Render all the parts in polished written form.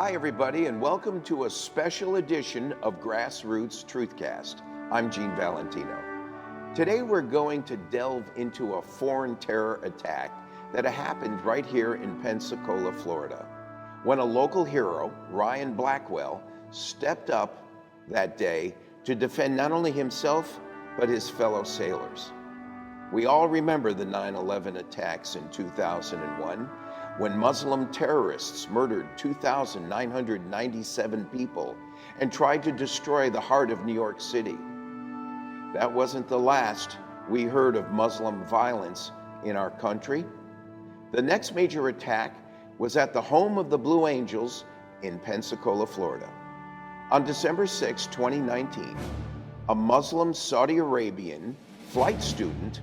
Hi, everybody, and welcome to a special edition of GrassRoots TruthCast. I'm Gene Valentino. Today, we're going to delve into a foreign terror attack that happened right here in Pensacola, Florida, when a local hero, Ryan Blackwell, stepped up that day to defend not only himself, but his fellow sailors. We all remember the 9/11 attacks in 2001, when Muslim terrorists murdered 2,997 people and tried to destroy the heart of New York City. That wasn't the last we heard of Muslim violence in our country. The next major attack was at the home of the Blue Angels in Pensacola, Florida. On December 6, 2019, a Muslim Saudi Arabian flight student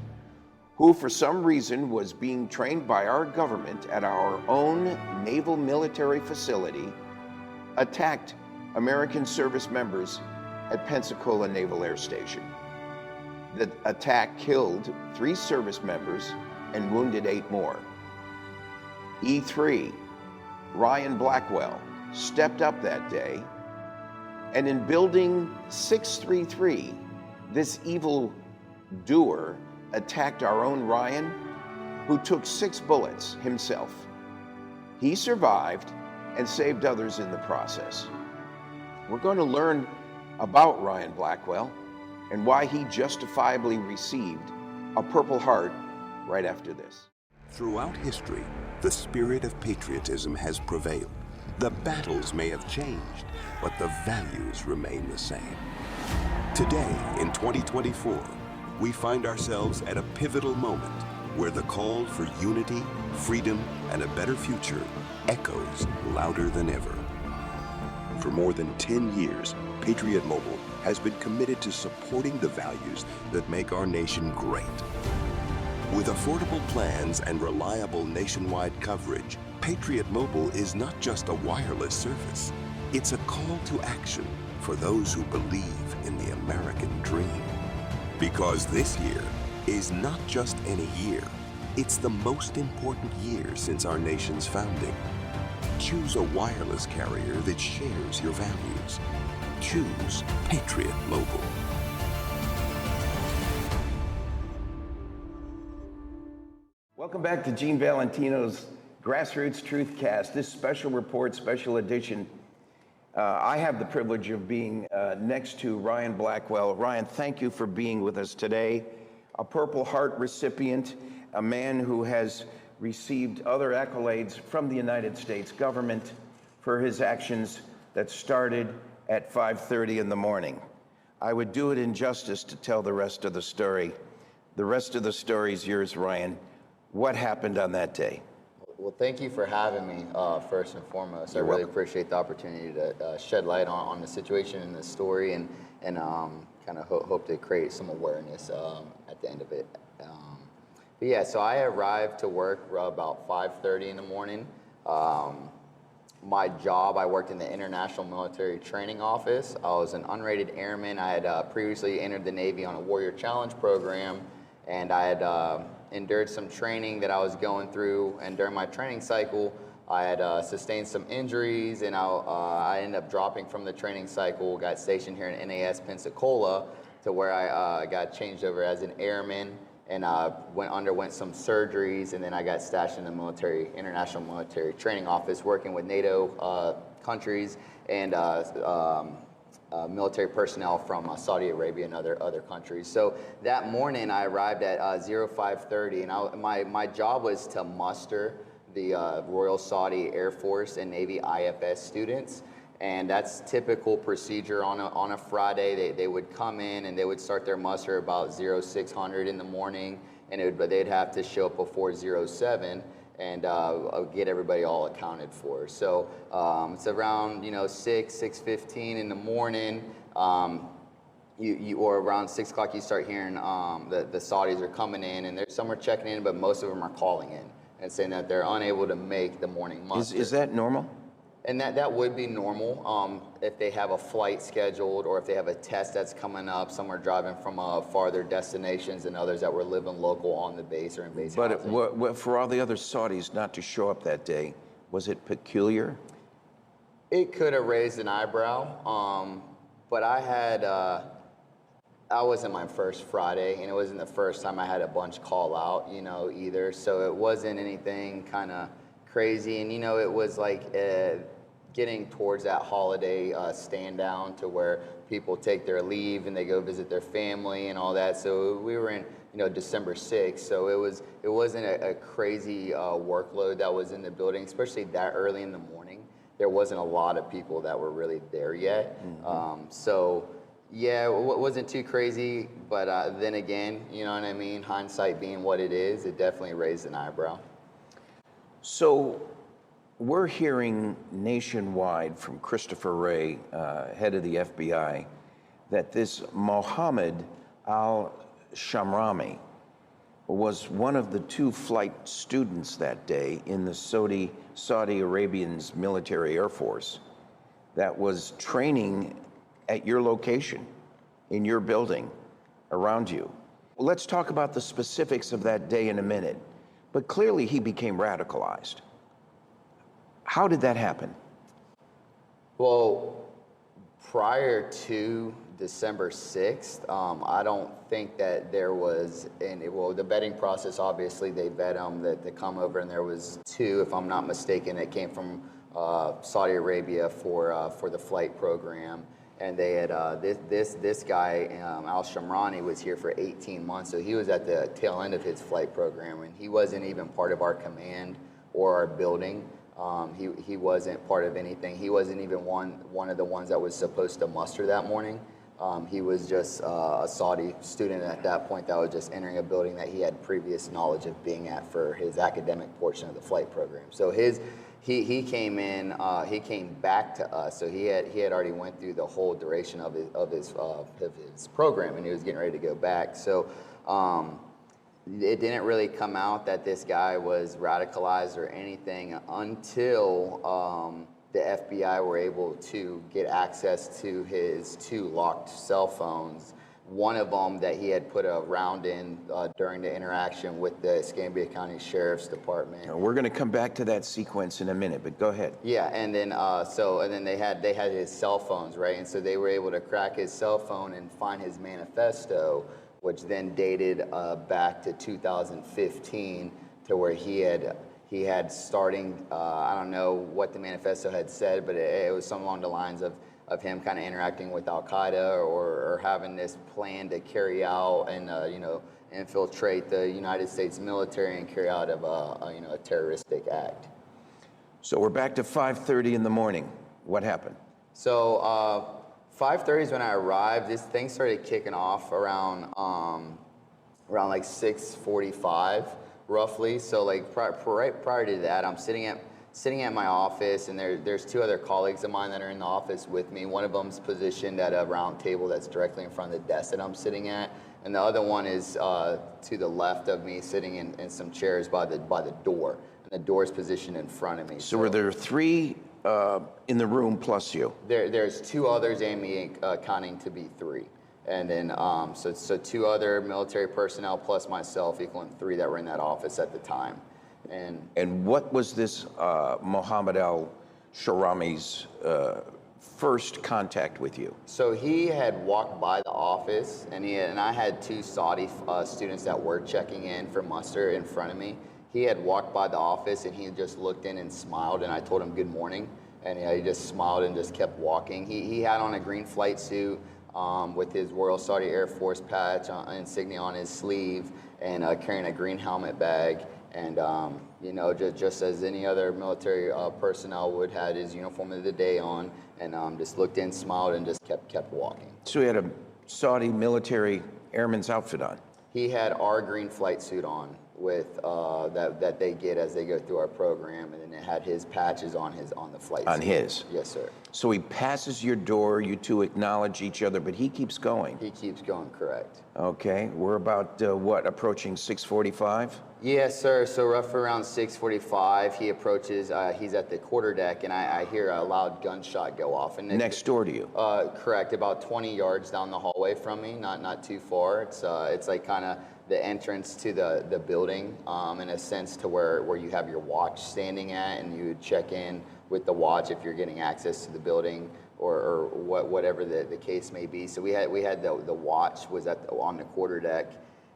who for some reason was being trained by our government at our own naval military facility, attacked American service members at Pensacola Naval Air Station. The attack killed 3 service members and wounded 8 more. E3, Ryan Blackwell, stepped up that day, and in Building 633, this evil doer attacked our own Ryan, who took 6 bullets himself. He survived and saved others in the process. We're going to learn about Ryan Blackwell and why he justifiably received a Purple Heart right after this. Throughout history, the spirit of patriotism has prevailed. The battles may have changed, but the values remain the same. Today, in 2024, we find ourselves at a pivotal moment where the call for unity, freedom, and a better future echoes louder than ever. For more than 10 years, Patriot Mobile has been committed to supporting the values that make our nation great. With affordable plans and reliable nationwide coverage, Patriot Mobile is not just a wireless service. It's a call to action for those who believe in the American dream. Because this year is not just any year, it's the most important year since our nation's founding. Choose a wireless carrier that shares your values. Choose Patriot Mobile. Welcome back to Gene Valentino's GrassRoots TruthCast. This special report, special edition. I have the privilege of being next to Ryan Blackwell. Ryan, thank you for being with us today. A Purple Heart recipient, a man who has received other accolades from the United States government for his actions that started at 5:30 in the morning. I would do it injustice to tell the rest of the story. The rest of the story is yours, Ryan. What happened on that day? Well, thank you for having me, first and foremost. I really appreciate the opportunity to shed light on the situation and the story and kind of hope to create some awareness at the end of it. But yeah, so I arrived to work about 5:30 in the morning. My job, I worked in the International Military Training Office. I was an unrated airman. I had previously entered the Navy on a Warrior Challenge program, and I had endured some training that I was going through, and during my training cycle, I had sustained some injuries, and I ended up dropping from the training cycle, got stationed here in NAS Pensacola, to where I got changed over as an airman, and underwent some surgeries, and then I got stashed in the International Military Training Office, working with NATO countries and military personnel from Saudi Arabia and other countries. So that morning I arrived at 05:30, and my job was to muster the Royal Saudi Air Force and Navy IFS students, and that's typical procedure on a Friday. They would come in and they would start their muster about 0600 in the morning, and they'd have to show up before 07. And get everybody all accounted for. So it's around 6:15 in the morning, or around 6 o'clock you start hearing the Saudis are coming in, and some are checking in, but most of them are calling in and saying that they're unable to make the morning muster. Is that normal? And that would be normal if they have a flight scheduled or if they have a test that's coming up. Some are driving from farther destinations and others that were living local on the base or in base housing. But for all the other Saudis not to show up that day, was it peculiar? It could have raised an eyebrow, but I wasn't my first Friday, and it wasn't the first time I had a bunch call out, either. So it wasn't anything kind of crazy, and it was like getting towards that holiday stand down to where people take their leave and they go visit their family and all that. So we were in December 6th, so it wasn't a crazy workload that was in the building, especially that early in the morning. There wasn't a lot of people that were really there yet. So yeah, it wasn't too crazy, but then again, you know what I mean? Hindsight being what it is, it definitely raised an eyebrow. So we're hearing nationwide from Christopher Wray, head of the FBI, that this Mohammed al-Shamrani was one of the 2 flight students that day in the Saudi Arabian's military air force that was training at your location, in your building, around you. Well, let's talk about the specifics of that day in a minute, but clearly he became radicalized. How did that happen? Well, prior to December 6th, I don't think that there was any, well, the vetting process, obviously they vet them that they come over, and there was 2, if I'm not mistaken, that came from Saudi Arabia for the flight program. And they had this guy, al-Shamrani, was here for 18 months, so he was at the tail end of his flight program, and he wasn't even part of our command or our building. He wasn't part of anything. He wasn't even one of the ones that was supposed to muster that morning. He was just a Saudi student at that point that was just entering a building that he had previous knowledge of being at for his academic portion of the flight program. So he came in, he came back to us. So he had already went through the whole duration of his program, and he was getting ready to go back. So it didn't really come out that this guy was radicalized or anything until the FBI were able to get access to his 2 locked cell phones. One of them that he had put a round in during the interaction with the Escambia County Sheriff's Department. We're going to come back to that sequence in a minute, but go ahead. Yeah, and then they had his cell phones, right? And so they were able to crack his cell phone and find his manifesto, which then dated back to 2015, to where he had starting, I don't know what the manifesto had said, but it was something along the lines of him kind of interacting with Al-Qaeda or having this plan to carry out and infiltrate the United States military and carry out a terroristic act. So we're back to 5:30 in the morning. What happened? So 5:30 is when I arrived. This thing started kicking off around like 6:45 roughly. So like right prior to that, I'm sitting at my office, and there's 2 other colleagues of mine that are in the office with me. One of them's positioned at a round table that's directly in front of the desk that I'm sitting at, and the other one is to the left of me, sitting in some chairs by the door, and the door is positioned in front of me. So were there 3 in the room plus you? There's 2 others, and me counting to be 3. And then, so 2 other military personnel plus myself, equaling 3 that were in that office at the time. And what was this Mohammed al-Shamrani's first contact with you? So he had walked by the office, and I had 2 Saudi students that were checking in for muster in front of me. He had walked by the office, and he just looked in and smiled, and I told him good morning, and he just smiled and just kept walking. He had on a green flight suit with his Royal Saudi Air Force patch insignia on his sleeve, and carrying a green helmet bag. And just as any other military personnel would, had his uniform of the day on, and just looked in, smiled, and just kept walking. So he had a Saudi military airman's outfit on? He had our green flight suit on with that they get as they go through our program, and then it had his patches on the flight suit. On his? Yes, sir. So he passes your door, you 2 acknowledge each other, but he keeps going? He keeps going, correct. Okay, we're about, approaching 6:45? Yes, sir. So roughly around 6:45, he approaches. He's at the quarterdeck, and I hear a loud gunshot go off. And Next door to you? Correct, about 20 yards down the hallway from me, not too far. It's like kind of the entrance to the building, in a sense, to where you have your watch standing at, and you would check in with the watch if you're getting access to the building or whatever the case may be. So we had the watch was on the quarterdeck,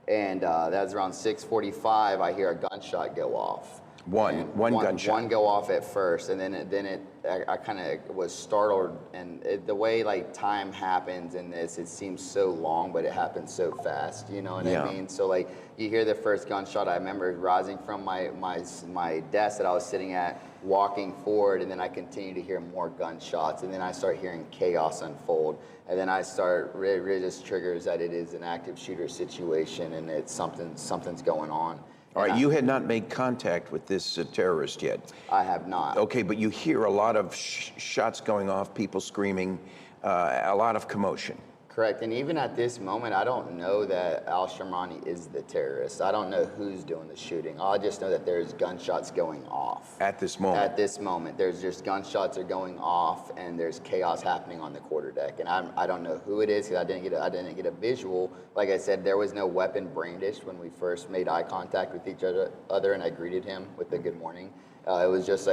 and that was around 6:45. I hear a gunshot go off. One gunshot. One go off at first, and then I kind of was startled, and the way like time happens in this, it seems so long, but it happens so fast. You know what I mean? So like you hear the first gunshot. I remember rising from my desk that I was sitting at, walking forward, and then I continue to hear more gunshots, and then I start hearing chaos unfold, and then I start really just triggers that it is an active shooter situation, and it's something's going on. All right, you had not made contact with this terrorist yet. I have not. Okay, but you hear a lot of shots going off, people screaming, a lot of commotion. Correct, and even at this moment, I don't know that al-Shamrani is the terrorist. I don't know who's doing the shooting. I just know that there's gunshots going off. At this moment? At this moment, there's just gunshots are going off, and there's chaos happening on the quarterdeck. And I don't know who it is because I didn't get a visual. Like I said, there was no weapon brandished when we first made eye contact with each other, and I greeted him with a good morning. It was just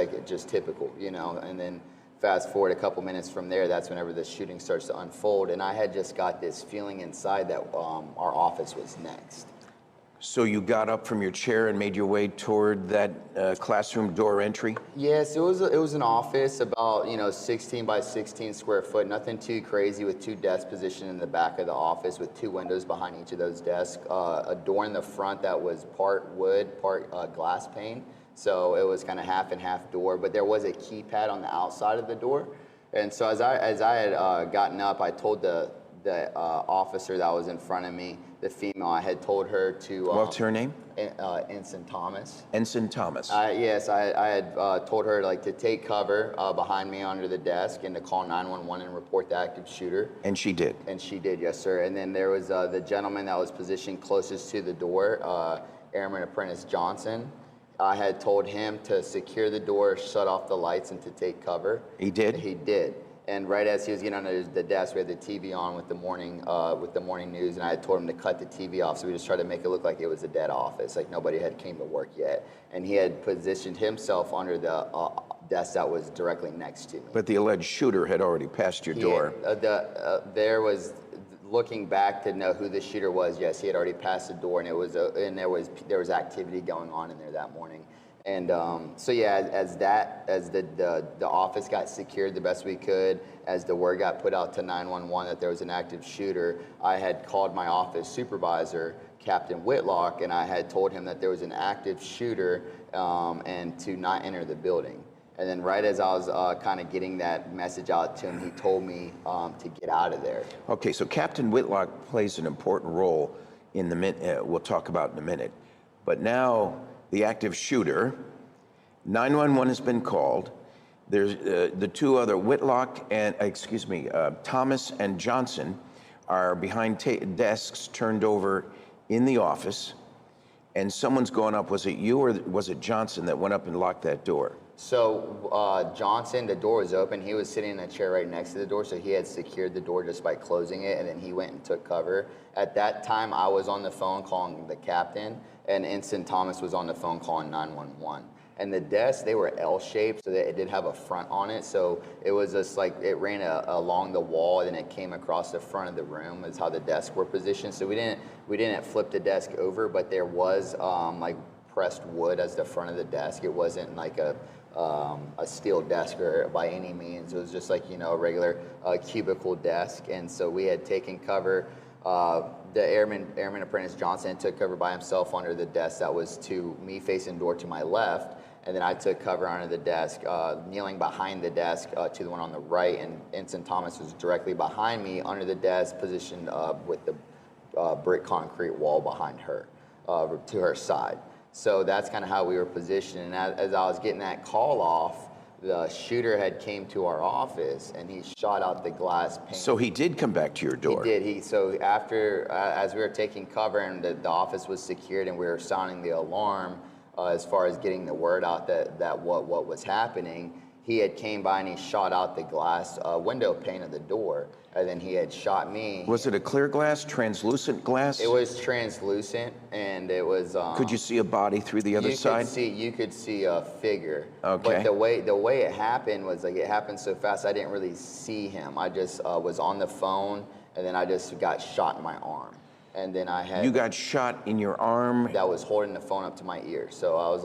typical, you know, and then fast forward a couple minutes from there, that's whenever the shooting starts to unfold. And I had just got this feeling inside that our office was next. So you got up from your chair and made your way toward that classroom door entry? Yes, it was an office about 16 by 16 square foot, nothing too crazy, with 2 desks positioned in the back of the office with 2 windows behind each of those desks, a door in the front that was part wood, part glass pane. So it was kind of half and half door, but there was a keypad on the outside of the door. And so as I had gotten up, I told the officer that was in front of me, the female, I had told her to... What's her name? Ensign Thomas. Ensign Thomas. Yes, I had told her to take cover behind me under the desk and to call 911 and report the active shooter. And she did? And she did, yes, sir. And then there was the gentleman that was positioned closest to the door, Airman Apprentice Johnson. I had told him to secure the door, shut off the lights, and to take cover. He did? He did. And right as he was getting under the desk, we had the TV on with the morning news, and I had told him to cut the TV off, so we just tried to make it look like it was a dead office, like nobody had came to work yet. And he had positioned himself under the desk that was directly next to me. But the alleged shooter had already passed your door. There was... Looking back to know who the shooter was, yes, he had already passed the door, and there was activity going on in there that morning. And so yeah, as the office got secured the best we could, as the word got put out to 911 that there was an active shooter, I had called my office supervisor, Captain Whitlock, and I had told him that there was an active shooter and to not enter the building. And then right as I was kind of getting that message out to him, he told me to get out of there. Okay, so Captain Whitlock plays an important role in we'll talk about in a minute. But now the active shooter, 911 has been called. There's the 2 other, Whitlock and, Thomas and Johnson are behind desks turned over in the office. And someone's going up. Was it you or was it Johnson that went up and locked that door? So Johnson, the door was open. He was sitting in a chair right next to the door, so he had secured the door just by closing it, and then he went and took cover. At that time, I was on the phone calling the captain, and Ensign Thomas was on the phone calling 911. And the desks, they were L-shaped, so it did have a front on it. So it was just like it ran along the wall, and then it came across the front of the room is how the desks were positioned. So we didn't flip the desk over, but there was pressed wood as the front of the desk. It wasn't like a steel desk or by any means. It was just like, a regular cubicle desk. And so we had taken cover. The Airman Apprentice Johnson took cover by himself under the desk that was to me facing door to my left. And then I took cover under the desk, kneeling behind the desk to the one on the right. And Ensign Thomas was directly behind me under the desk, positioned with the brick concrete wall behind her, to her side. So that's kind of how we were positioned. And as I was getting that call off, the shooter had came to our office and he shot out the glass pane. So he did come back to your door? He did. So after, as we were taking cover and the office was secured and we were sounding the alarm as far as getting the word out that what was happening, he had came by and he shot out the glass window pane of the door, and then he had shot me. Was it a clear glass, translucent glass? It was translucent, and it was. Could you see a body through the other side? You could see a figure. Okay. But the way it happened was like it happened so fast. I didn't really see him. I just was on the phone, and then I just got shot in my arm, and then I had. You got shot in your arm. That was holding the phone up to my ear. So I was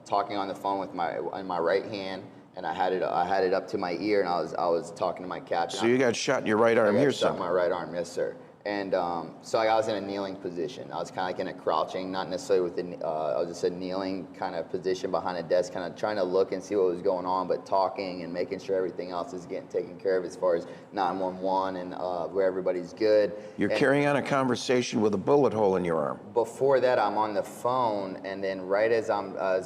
talking on the phone with in my right hand, and I had it up to my ear, and I was talking to my captain. So you got shot in your right arm. Here's shot in something. my right arm, yes, sir. And so I was in a kneeling position. I was kind of like in a crouching, not necessarily I was just a kneeling kind of position behind a desk, kind of trying to look and see what was going on, but talking and making sure everything else is getting taken care of as far as 911 and where everybody's good. You're carrying on a conversation with a bullet hole in your arm. Before that, I'm on the phone, and then right as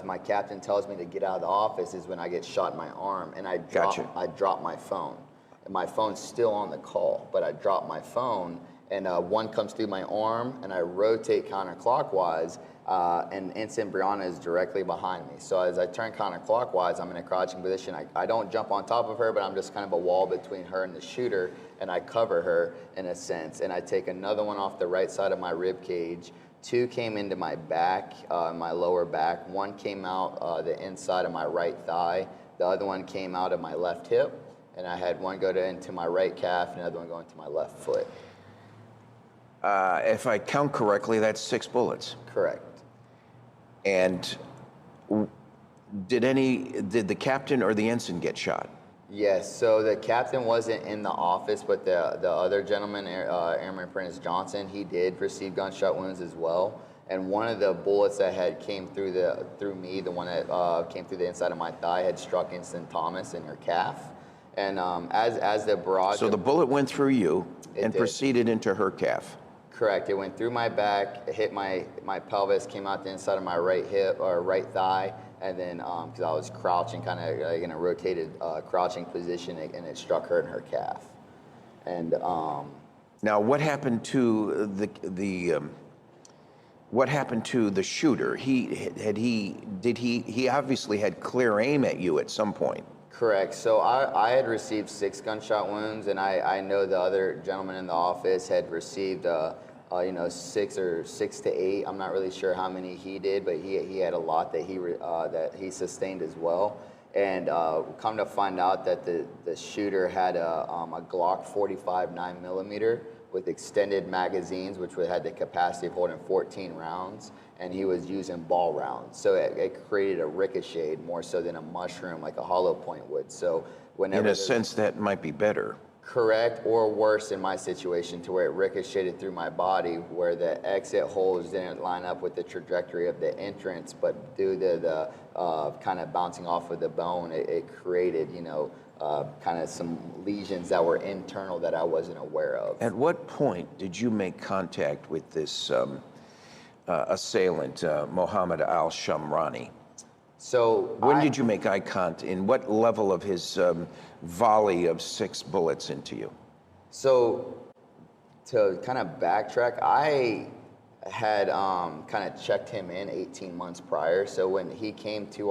my captain tells me to get out of the office is when I get shot in my arm, and I drop my phone. And my phone's still on the call, but I drop my phone. And one comes through my arm, and I rotate counterclockwise, and Ensign Brianna is directly behind me. So as I turn counterclockwise, I'm in a crouching position. I don't jump on top of her, but I'm just kind of a wall between her and the shooter, and I cover her in a sense. And I take another one off the right side of my rib cage. Two came into my back, my lower back. One came out the inside of my right thigh. The other one came out of my left hip, and I had one go into my right calf, and another one go into my left foot. If I count correctly, that's 6 bullets. Correct. And did the captain or the ensign get shot? Yes, so the captain wasn't in the office, but the other gentleman, Airman Apprentice Johnson, he did receive gunshot wounds as well. And one of the bullets that had came through me, the one that came through the inside of my thigh, had struck Ensign Thomas in her calf. And as the barrage. So the bullet went through you and did. proceeded into her calf. Correct. It went through my back, hit my pelvis, came out the inside of my right hip or right thigh, and then because I was crouching, kind of like in a rotated crouching position, and it struck her in her calf. And now, what happened to what happened to the shooter? He obviously had clear aim at you at some point. Correct. So I had received 6 gunshot wounds, and I know the other gentleman in the office had received 6 to 8. I'm not really sure how many he did, but he had a lot that he sustained as well. And come to find out that the shooter had a Glock 45 9mm with extended magazines, which had the capacity of holding 14 rounds, and he was using ball rounds. So it created a ricochet more so than a mushroom like a hollow point would. So whenever— In a sense, that might be better. Correct, or worse in my situation, to where it ricocheted through my body, where the exit holes didn't line up with the trajectory of the entrance, but due to the kind of bouncing off of the bone, it created, kind of some lesions that were internal that I wasn't aware of. At what point did you make contact with this assailant, Mohammed al-Shamrani? So when did you make eye contact? In what level of his volley of 6 bullets into you? So to kind of backtrack, I had kind of checked him in 18 months prior. So when he came to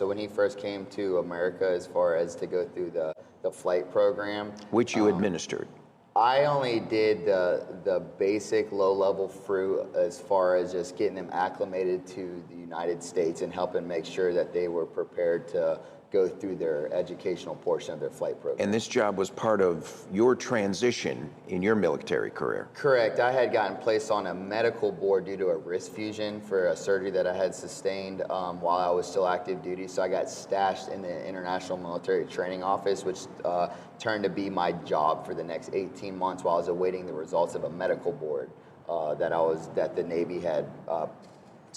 when he first came to America, as far as to go through the flight program, which you administered. I only did the basic low-level fruit as far as just getting them acclimated to the United States and helping make sure that they were prepared to go through their educational portion of their flight program. And this job was part of your transition in your military career? Correct. I had gotten placed on a medical board due to a wrist fusion for a surgery that I had sustained while I was still active duty. So I got stashed in the International Military Training Office, which turned to be my job for the next 18 months while I was awaiting the results of a medical board that the Navy had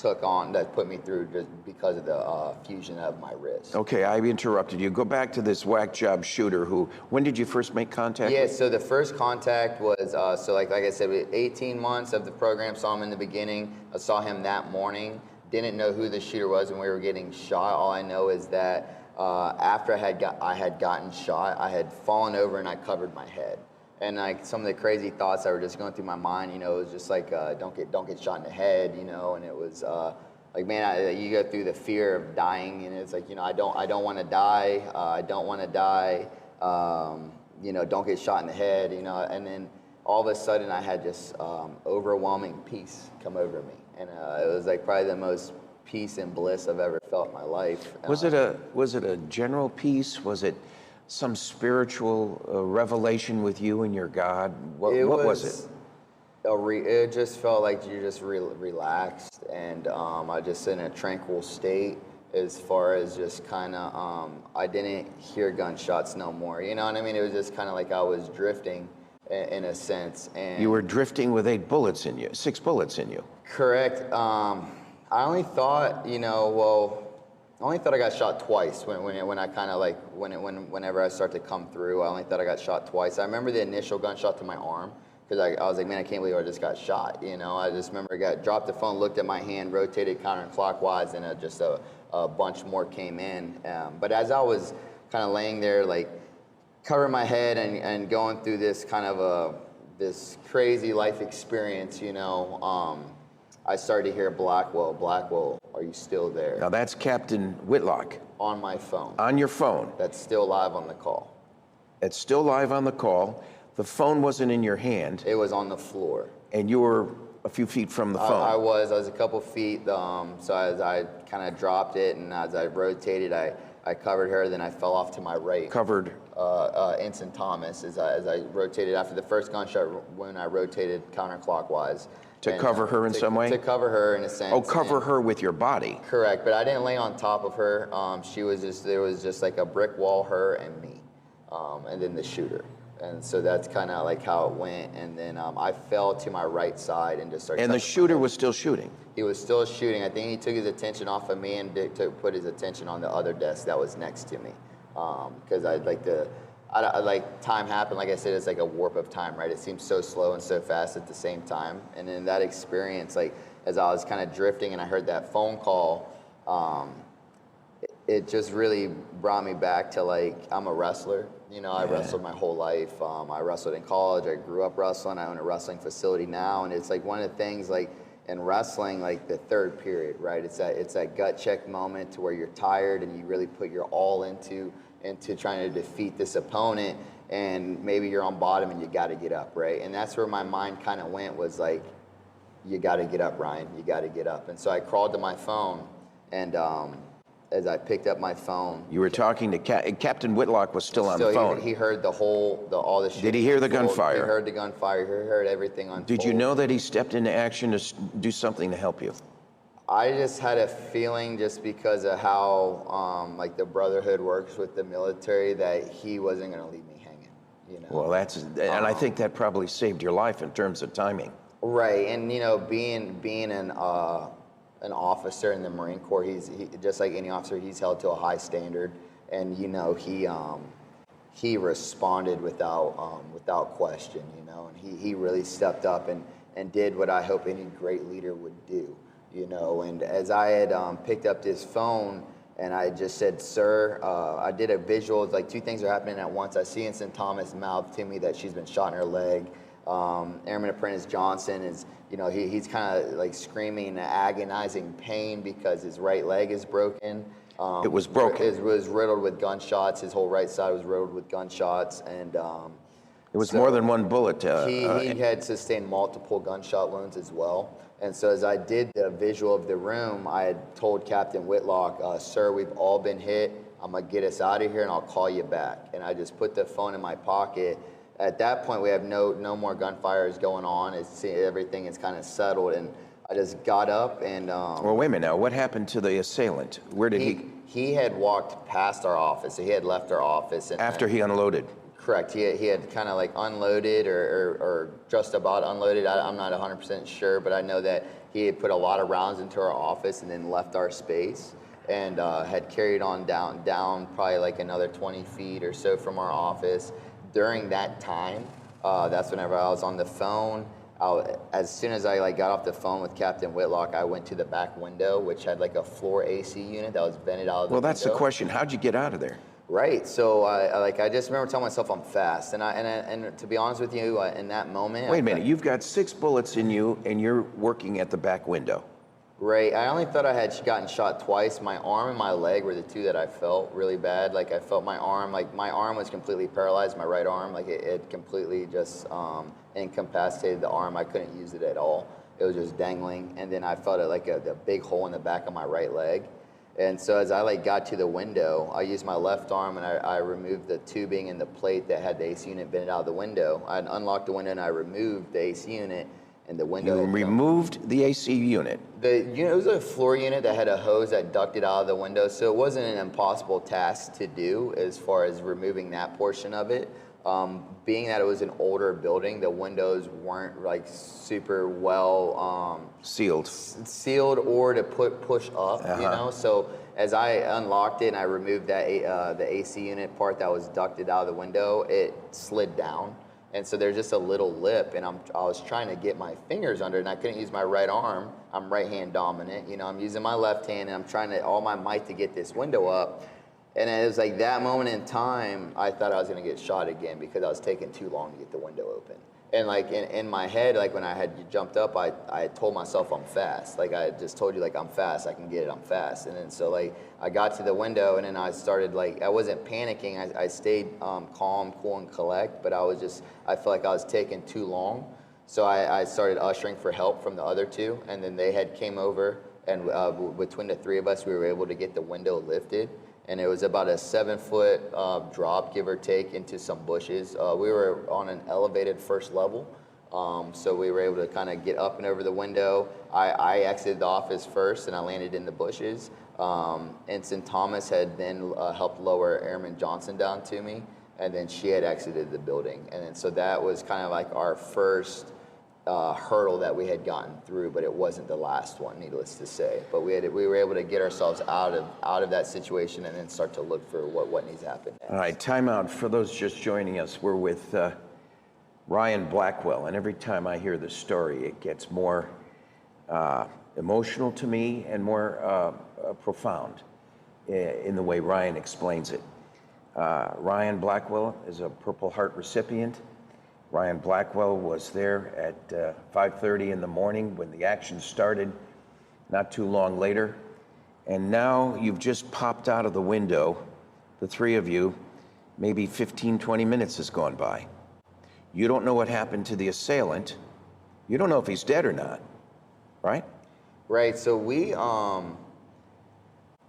that put me through just because of the fusion of my wrist. Okay, I interrupted you. Go back to this whack job shooter when did you first make contact? Yeah, so the first contact was, like I said, 18 months of the program, saw him in the beginning. I saw him that morning. Didn't know who the shooter was when we were getting shot. All I know is that after I had gotten shot, I had fallen over and I covered my head. And like some of the crazy thoughts that were just going through my mind, it was just like, don't get shot in the head, and it was like, man, you go through the fear of dying, and it's like, you know, I don't want to die. I don't want to die. You know, don't get shot in the head, you know. And then all of a sudden I had just overwhelming peace come over me. And it was like probably the most peace and bliss I've ever felt in my life. Was it a general peace? Was it some spiritual revelation with you and your God? What was it? It just felt like you just relaxed, and I just in a tranquil state, as far as just kind of, I didn't hear gunshots no more. You know what I mean? It was just kind of like I was drifting in a sense. And You were drifting with 6 bullets in you. correct. I only thought, you know, well, I only thought I got shot twice when I kind of like, whenever I start to come through, I only thought I got shot twice. I remember the initial gunshot to my arm, because I was like, man, I can't believe I just got shot. You know, I just remember dropped the phone, looked at my hand, rotated counterclockwise, and just a bunch more came in. But as I was kind of laying there, like covering my head and going through this kind of this crazy life experience, you know, I started to hear Blackwell, are you still there? Now that's Captain Whitlock. On my phone. On your phone. That's still live on the call. It's still live on the call. The phone wasn't in your hand. It was on the floor. And you were a few feet from the phone. I was a couple feet. So as I kind of dropped it, and as I rotated, I covered her. Then I fell off to my right. Covered. Ensign Thomas as I rotated after the first gunshot. When I rotated counterclockwise. To cover her in some way? To cover her in a sense. Oh, cover her with your body. Correct, but I didn't lay on top of her. There was just like a brick wall, her and me, and then the shooter. And so that's kind of like how it went. And then I fell to my right side and just started. And the shooter was still shooting? He was still shooting. I think he took his attention off of me and put his attention on the other desk that was next to me. Because time happened. Like I said, it's like a warp of time, right? It seems so slow and so fast at the same time. And in that experience, like as I was kind of drifting and I heard that phone call, it just really brought me back to like, I'm a wrestler. You know, I wrestled my whole life. I wrestled in college. I grew up wrestling. I own a wrestling facility now. And it's like one of the things like in wrestling, like the third period, right? It's that gut check moment to where you're tired and you really put your all into trying to defeat this opponent, and maybe you're on bottom and you got to get up, right? And that's where my mind kind of went, was like, you got to get up, Ryan, you got to get up. And so I crawled to my phone, and as I picked up my phone, you were talking to Captain Whitlock was still on the phone. He heard all the shit. Did he hear the gunfire? He heard the gunfire. He heard everything unfold. Did you know that he stepped into action to do something to help you? I just had a feeling, just because of how like the brotherhood works with the military, that he wasn't going to leave me hanging. You know. Well, and I think that probably saved your life in terms of timing. Right, and you know, being an officer in the Marine Corps, he just like any officer, he's held to a high standard, and you know, he responded without question. You know, and he really stepped up and did what I hope any great leader would do. You know, and as I had picked up this phone and I just said, sir, I did a visual, like two things are happening at once. I see Ensign Thomas mouth to me that she's been shot in her leg. Airman Apprentice Johnson is, you know, he's kind of like screaming in agonizing pain because his right leg is broken. It was broken. It was riddled with gunshots. His whole right side was riddled with gunshots. And it was more than one bullet. He had sustained multiple gunshot wounds as well. And so as I did the visual of the room, I had told Captain Whitlock, sir, we've all been hit. I'm going to get us out of here and I'll call you back. And I just put the phone in my pocket. At that point, we have no more gunfires going on. Everything is kind of settled. And I just got up and... well, wait a minute now. What happened to the assailant? Where did he... He had walked past our office. So he had left our office. And, after he unloaded? Correct. He had kind of like unloaded or just about unloaded. I'm not 100% sure, but I know that he had put a lot of rounds into our office and then left our space and had carried on down probably like another 20 feet or so from our office. During that time, that's whenever I was on the phone. As soon as I got off the phone with Captain Whitlock, I went to the back window, which had like a floor AC unit that was vented out of the window. Well, that's the question. How'd you get out of there? Right. So I just remember telling myself I'm fast, and to be honest with you, in that moment. Wait a minute. You've got 6 bullets in you, and you're working at the back window. Right. I only thought I had gotten shot twice. My arm and my leg were the two that I felt really bad. Like I felt my arm was completely paralyzed, my right arm. Like it completely just incapacitated the arm. I couldn't use it at all. It was just dangling. And then I felt it like a big hole in the back of my right leg. And so as I got to the window, I used my left arm and I removed the tubing and the plate that had the AC unit bent out of the window. I unlocked the window and I removed the AC unit. And the window. You removed the AC unit. The unit, it was a floor unit that had a hose that ducted out of the window, so it wasn't an impossible task to do as far as removing that portion of it. Being that it was an older building, the windows weren't like super well sealed or to push up, you know. So as I unlocked it and I removed that the AC unit part that was ducted out of the window, it slid down. And so there's just a little lip, and I was trying to get my fingers under it, and I couldn't use my right arm. I'm right hand dominant, you know. I'm using my left hand, and I'm trying to all my might to get this window up. And it was like that moment in time, I thought I was going to get shot again because I was taking too long to get the window open. And like in my head, like when I had jumped up, I had told myself I'm fast. Like I just told you, like I'm fast, I can get it, I'm fast. And then so like I got to the window and then I started like, I wasn't panicking. I stayed calm, cool, and collect, but I felt like I was taking too long. So I started ushering for help from the other two, and then they had came over, and between the three of us, we were able to get the window lifted. And it was about a 7-foot drop, give or take, into some bushes. We were on an elevated first level, so we were able to kind of get up and over the window. I exited the office first, and I landed in the bushes. Ensign Thomas had then helped lower Airman Johnson down to me, and then she had exited the building. And then, so that was kind of like our first hurdle that we had gotten through, but it wasn't the last one, needless to say. But we were able to get ourselves out of that situation and then start to look for what needs to happen next. All right, time out. For those just joining us, we're with Ryan Blackwell, and every time I hear the story, it gets more emotional to me and more profound in the way Ryan explains it. Ryan Blackwell is a Purple Heart recipient. Ryan Blackwell was there at 5:30 in the morning when the action started, not too long later. And now you've just popped out of the window, the three of you, maybe 15, 20 minutes has gone by. You don't know what happened to the assailant. You don't know if he's dead or not, right? Right, so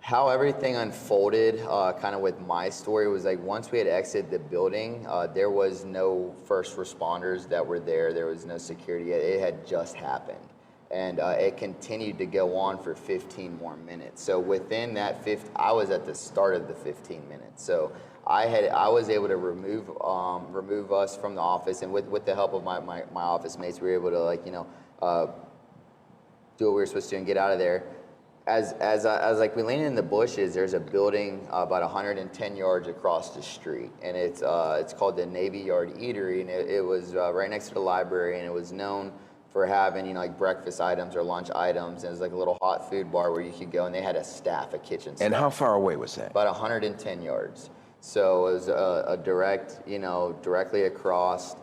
how everything unfolded kind of with my story was like once we had exited the building, there was no first responders that were there. There was no security yet. It had just happened. And it continued to go on for 15 more minutes. So within that I was at the start of the 15 minutes. So I was able to remove us from the office, and with the help of my office mates, we were able to do what we were supposed to do and get out of there. As we landed in the bushes, there's a building about 110 yards across the street, and it's called the Navy Yard Eatery, and it was right next to the library, and it was known for having like breakfast items or lunch items, and it was like a little hot food bar where you could go, and they had a kitchen staff. And how far away was that? About 110 yards. So it was a directly across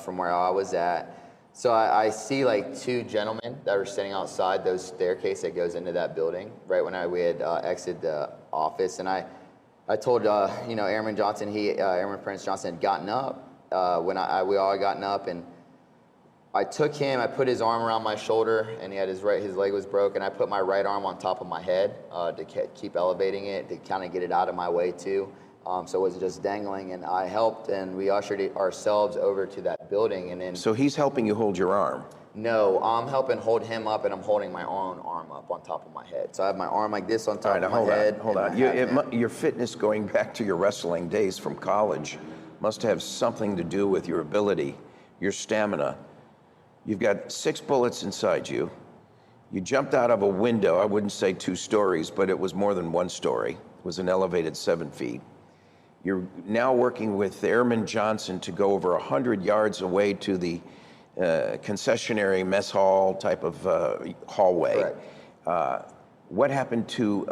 from where I was at. So I see like two gentlemen that were standing outside those staircase that goes into that building right when we had exited the office, and I told Airman Johnson, Airman Prince Johnson had gotten up when we all had gotten up, and I took him. I put his arm around my shoulder, and he had his leg was broken. I put my right arm on top of my head to keep elevating it to kind of get it out of my way too. So it was just dangling, and I helped, and we ushered ourselves over to that building, and then. So he's helping you hold your arm? No, I'm helping hold him up, and I'm holding my own arm up on top of my head. So I have my arm like this on top of my head. Hold on. Your fitness going back to your wrestling days from college must have something to do with your ability, your stamina. You've got 6 bullets inside you. You jumped out of a window. I wouldn't say 2 stories, but it was more than 1 story. It was an elevated 7 feet. You're now working with Airman Johnson to go over 100 yards away to the concessionary mess hall type of hallway. Correct. What happened to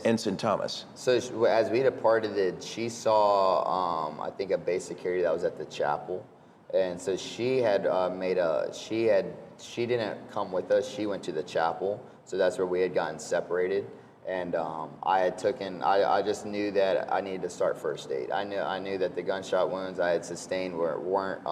Ensign Thomas? So as we departed, she saw, I think, a base security that was at the chapel, and so she had she didn't come with us. She went to the chapel, so that's where we had gotten separated. And I just knew that I needed to start first aid. I knew that the gunshot wounds I had sustained weren't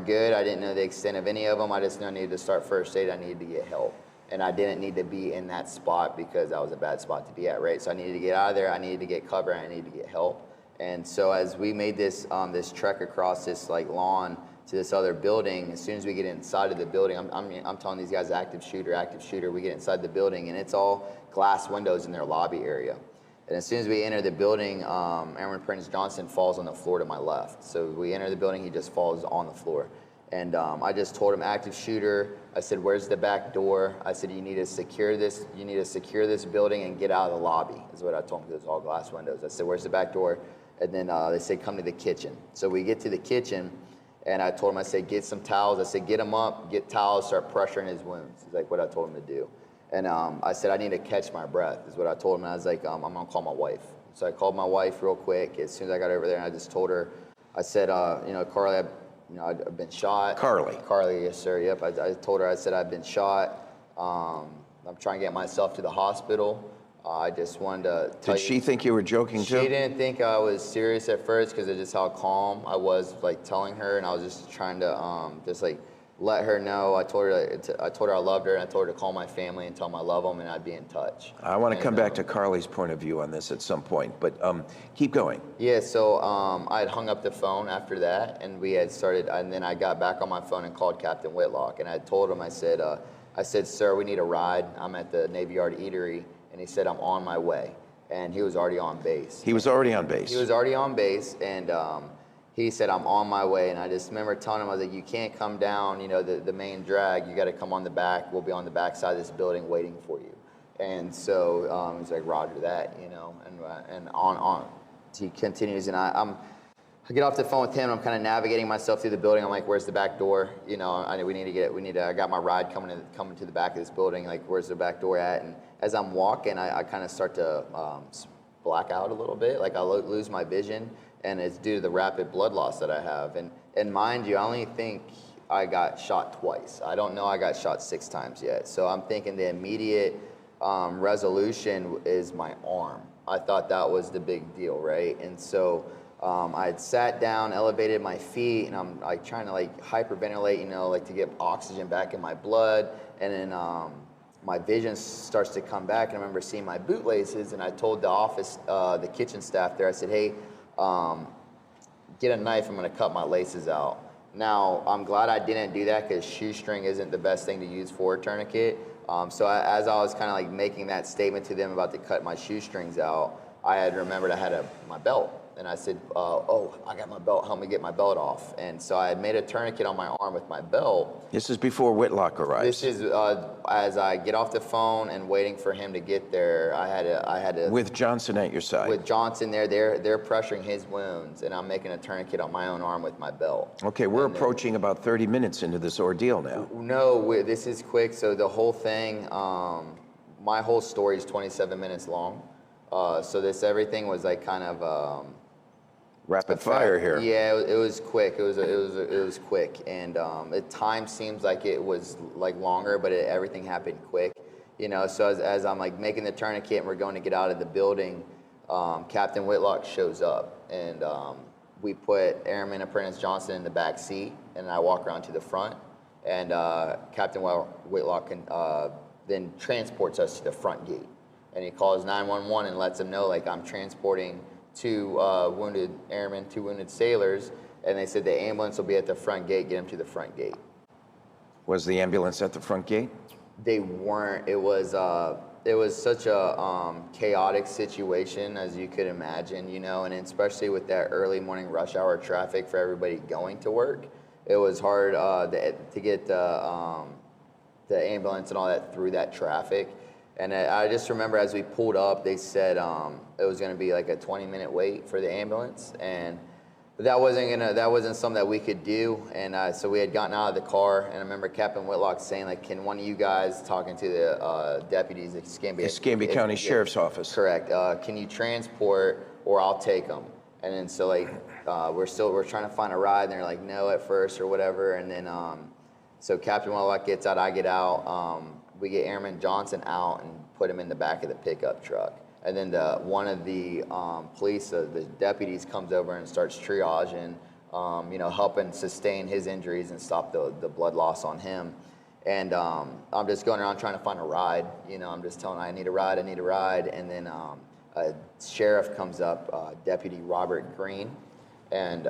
good. I didn't know the extent of any of them. I just knew I needed to start first aid. I needed to get help. And I didn't need to be in that spot because that was a bad spot to be at, right? So I needed to get out of there. I needed to get cover. I needed to get help. And so as we made this this trek across this like lawn to this other building, as soon as we get inside of the building, I'm telling these guys active shooter. We get inside the building, and it's all glass windows in their lobby area. And as soon as we enter the building, Airman Prince Johnson falls on the floor to my left. So we enter the building, he just falls on the floor. And I just told him, active shooter. I said, where's the back door? I said, you need to secure this. You need to secure this building and get out of the lobby, is what I told him, because it's all glass windows. I said, where's the back door? And then they said, come to the kitchen. So we get to the kitchen, and I told him, I said, get some towels. I said, get them up, get towels, start pressuring his wounds. It's like what I told him to do. And I said, I need to catch my breath, is what I told him. And I was like, I'm going to call my wife. So I called my wife real quick. As soon as I got over there, and I just told her, I said, Carly, I've been shot. Carly, yes, sir. Yep. I told her, I said, I've been shot. I'm trying to get myself to the hospital. I just wanted to tell you. Did she think you were joking too? She didn't think I was serious at first because of just how calm I was, like telling her, and I was just trying to just like let her know. I told her I loved her, and I told her to call my family and tell them I love them, and I'd be in touch. I want to come back to Carly's point of view on this at some point, but keep going. Yeah, so I had hung up the phone after that, and we had started, and then I got back on my phone and called Captain Whitlock, and I told him, I said, sir, we need a ride. I'm at the Navy Yard Eatery, and he said, I'm on my way, and he was already on base. He was already on base. He was already on base, and he said, I'm on my way, and I just remember telling him, I was like, you can't come down, the main drag, you got to come on the back. We'll be on the back side of this building waiting for you. And so he's like, roger that, and on. He continues, and I get off the phone with him. I'm kind of navigating myself through the building. I'm like, where's the back door? I got my ride coming to the back of this building. Like, where's the back door at? And as I'm walking, I kind of start to black out a little bit. Like I lose my vision, and it's due to the rapid blood loss that I have. And mind you, I only think I got shot twice. I don't know I got shot 6 times yet. So I'm thinking the immediate resolution is my arm. I thought that was the big deal, right? And so I had sat down, elevated my feet, and I'm like trying to like hyperventilate, like to get oxygen back in my blood. And then my vision starts to come back, and I remember seeing my bootlaces, and I told the office, the kitchen staff there, I said, hey, get a knife, I'm gonna cut my laces out. Now, I'm glad I didn't do that because shoestring isn't the best thing to use for a tourniquet. So as I was kind of like making that statement to them about to cut my shoestrings out, I had remembered I had my belt. And I said, I got my belt, help me get my belt off. And so I had made a tourniquet on my arm with my belt. This is before Whitlock arrives. This is as I get off the phone and waiting for him to get there, I had to. With Johnson at your side. With Johnson there, they're pressuring his wounds, and I'm making a tourniquet on my own arm with my belt. Okay, we're approaching about 30 minutes into this ordeal now. No, this is quick. So the whole thing, my whole story is 27 minutes long. So everything was like kind of rapid fire here. Yeah, it was quick. It was quick, and at times seems like it was like longer, but everything happened quick. So as I'm like making the tourniquet and we're going to get out of the building, Captain Whitlock shows up, and we put Airman Apprentice Johnson in the back seat, and I walk around to the front, and Captain Whitlock then transports us to the front gate, and he calls 911 and lets them know like I'm transporting 2 wounded airmen, 2 wounded sailors, and they said the ambulance will be at the front gate, get them to the front gate. Was the ambulance at the front gate? They weren't. It was such a chaotic situation as you could imagine, and especially with that early morning rush hour traffic for everybody going to work, it was hard to get the ambulance and all that through that traffic. And I just remember as we pulled up, they said it was going to be like a 20-minute wait for the ambulance, and that wasn't something that we could do. And so we had gotten out of the car, and I remember Captain Whitlock saying, like, "Can one of you guys," talking to the deputies at Escambia County Sheriff's Office. Correct. "Can you transport, or I'll take them?" And then so like we're trying to find a ride, and they're like, "No," at first or whatever, and then. So Captain Whitlock gets out, I get out. We get Airman Johnson out and put him in the back of the pickup truck. And then one of the police, the deputies, comes over and starts triaging, helping sustain his injuries and stop the blood loss on him. And I'm just going around trying to find a ride. I'm just telling him, I need a ride. And then a sheriff comes up, Deputy Robert Green. And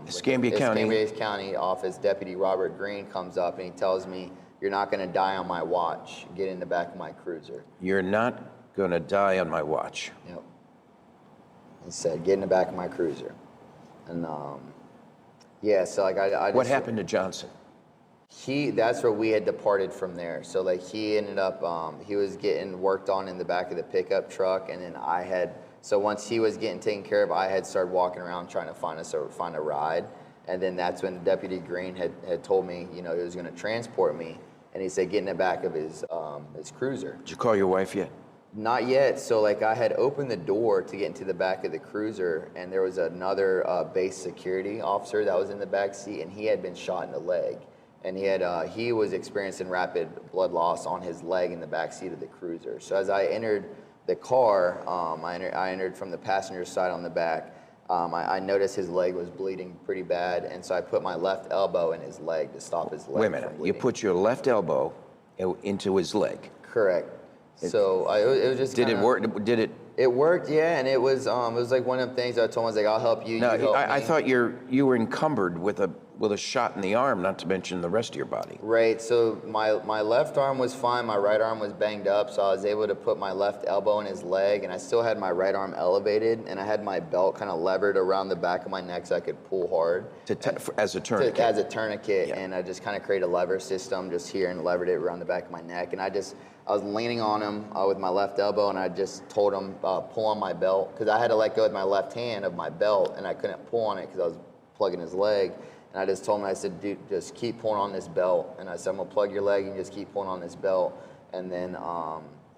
Escambia County. Escambia County office, Deputy Robert Green comes up and he tells me, "You're not going to die on my watch. Get in the back of my cruiser." You're not going to die on my watch. Yep. He said, "Get in the back of my cruiser." And so like I just, What happened to Johnson? That's where we had departed from there. So like he ended up, he was getting worked on in the back of the pickup truck, and then so once he was getting taken care of, I had started walking around trying to find a ride. And then that's when Deputy Green had told me, he was going to transport me, and he said, "Get in the back of his cruiser." Did you call your wife yet? Not yet. So like I had opened the door to get into the back of the cruiser, and there was another base security officer that was in the back seat, and he had been shot in the leg. And he was experiencing rapid blood loss on his leg in the back seat of the cruiser. So as I entered the car, I entered from the passenger side on the back. I noticed his leg was bleeding pretty bad, and so I put my left elbow in his leg to stop his leg. Wait a minute. from You bleeding. put your left elbow into his leg. Correct. So it was just. Did it work? Did it? It worked, yeah, and it was like one of the things I told him, I was like, "I'll help you." No, you help I me. thought you were encumbered with a shot in the arm, not to mention the rest of your body. Right, so my left arm was fine, my right arm was banged up, so I was able to put my left elbow in his leg, and I still had my right arm elevated, and I had my belt kind of levered around the back of my neck so I could pull hard. As a tourniquet. As a tourniquet, Yeah. and I just kind of created a lever system just here and levered it around the back of my neck, and I was leaning on him with my left elbow, and I just told him, pull on my belt, because I had to let go with my left hand of my belt, and I couldn't pull on it because I was plugging his leg. And I just told him, I said, "Dude, just keep pulling on this belt." And I said, "I'm going to plug your leg and just keep pulling on this belt." And then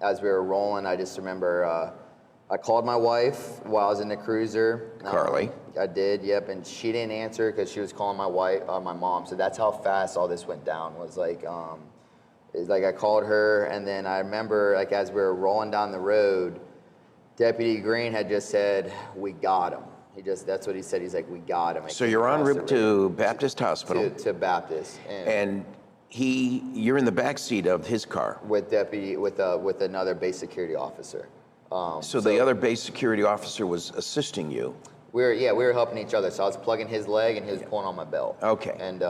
as we were rolling, I just remember I called my wife while I was in the cruiser. Carly. I did, yep. And she didn't answer because she was calling my mom. So that's how fast all this went down. Was like, it's like I called her, and then I remember like as we were rolling down the road, Deputy Green had just said, "We got him." That's what he said. He's like, "We got him." So you're en route to Baptist Hospital. To Baptist. And you're in the back seat of his car. With another base security officer. So the other base security officer was assisting you. We were helping each other. So I was plugging his leg and he was pulling on my belt. Okay. And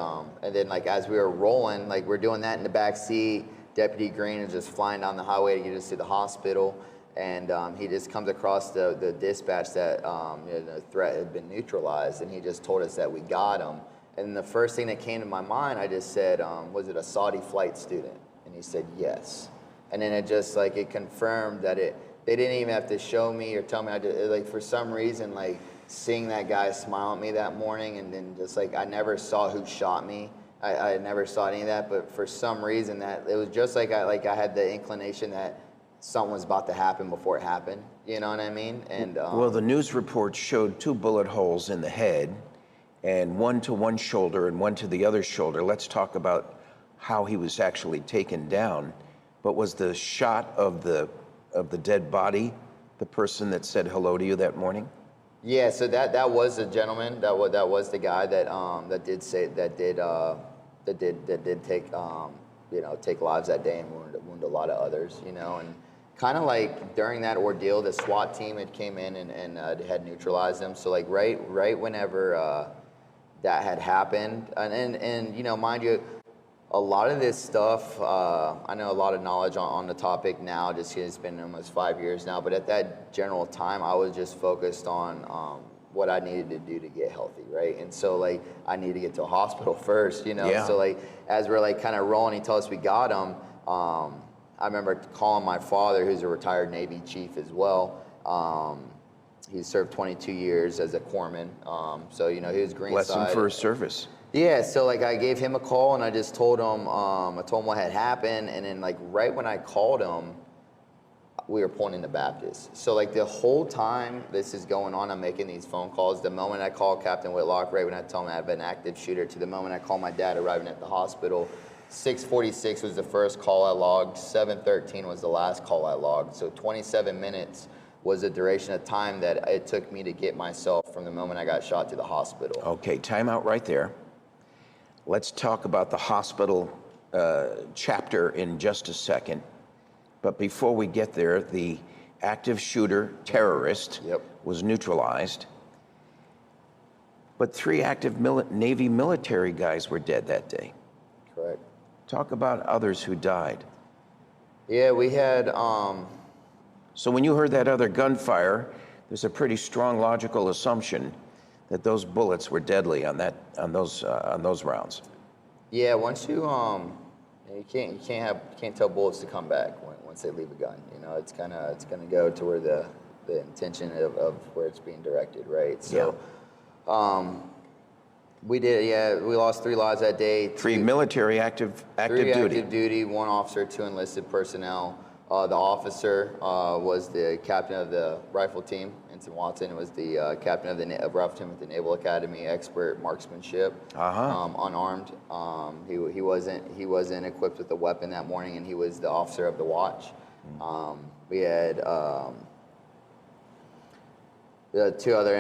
then like as we were rolling, like we're doing that in the back seat, Deputy Green is just flying down the highway to get us to the hospital. And he just comes across the dispatch that the threat had been neutralized, and he just told us that we got him. And the first thing that came to my mind, I just said, "Was it a Saudi flight student?" And he said, "Yes." And then it just like it confirmed that they didn't even have to show me or tell me. Like for some reason, like seeing that guy smile at me that morning, and then just like I never saw who shot me. I never saw any of that, but for some reason that it was just like I had the inclination that something was about to happen before it happened. You know what I mean? And Well, the news report showed 2 bullet holes in the head, and one to one shoulder and one to the other shoulder. Let's talk about how he was actually taken down. But was the shot of the dead body the person that said hello to you that morning? Yeah, so that was the gentleman. That was the guy that did take lives that day and wound a lot of others. And kind of like during that ordeal, the SWAT team had came in and had neutralized them. So like right whenever that had happened, and mind you, a lot of this stuff, I know a lot of knowledge on the topic now, just 'cause it's been almost 5 years now, but at that general time, I was just focused on what I needed to do to get healthy, right? And so like, I needed to get to a hospital first, Yeah. So like, as we're like kind of rolling, he told us we got him. I remember calling my father, who's a retired Navy chief as well. He served 22 years as a corpsman. So, he was green Bless side. him for his service. Yeah, so like I gave him a call and I just told him, what had happened. And then like right when I called him, we were pulling into Baptist. So like the whole time this is going on, I'm making these phone calls. The moment I call Captain Whitlock, right when I tell him I have an active shooter, to the moment I call my dad arriving at the hospital, 6:46 was the first call I logged. 7:13 was the last call I logged. So 27 minutes was the duration of time that it took me to get myself from the moment I got shot to the hospital. Okay, time out right there. Let's talk about the hospital chapter in just a second. But before we get there, the active shooter terrorist was neutralized. But 3 active Navy military guys were dead that day. Correct. Talk about others who died. Yeah, we had. So when you heard that other gunfire, there's a pretty strong logical assumption that those bullets were deadly on those rounds. Yeah, once you can't tell bullets to come back once they leave a gun. You know, it's gonna go to where the intention of where it's being directed, right? So, we lost 3 lives that day. 3 military active Three duty. active duty, 1 officer, 2 enlisted personnel. The officer was the captain of the rifle team. Ensign Watson was the captain of the rifle team at the Naval Academy, expert marksmanship, unarmed. He wasn't equipped with a weapon that morning, and he was the officer of the watch. We had the 2 other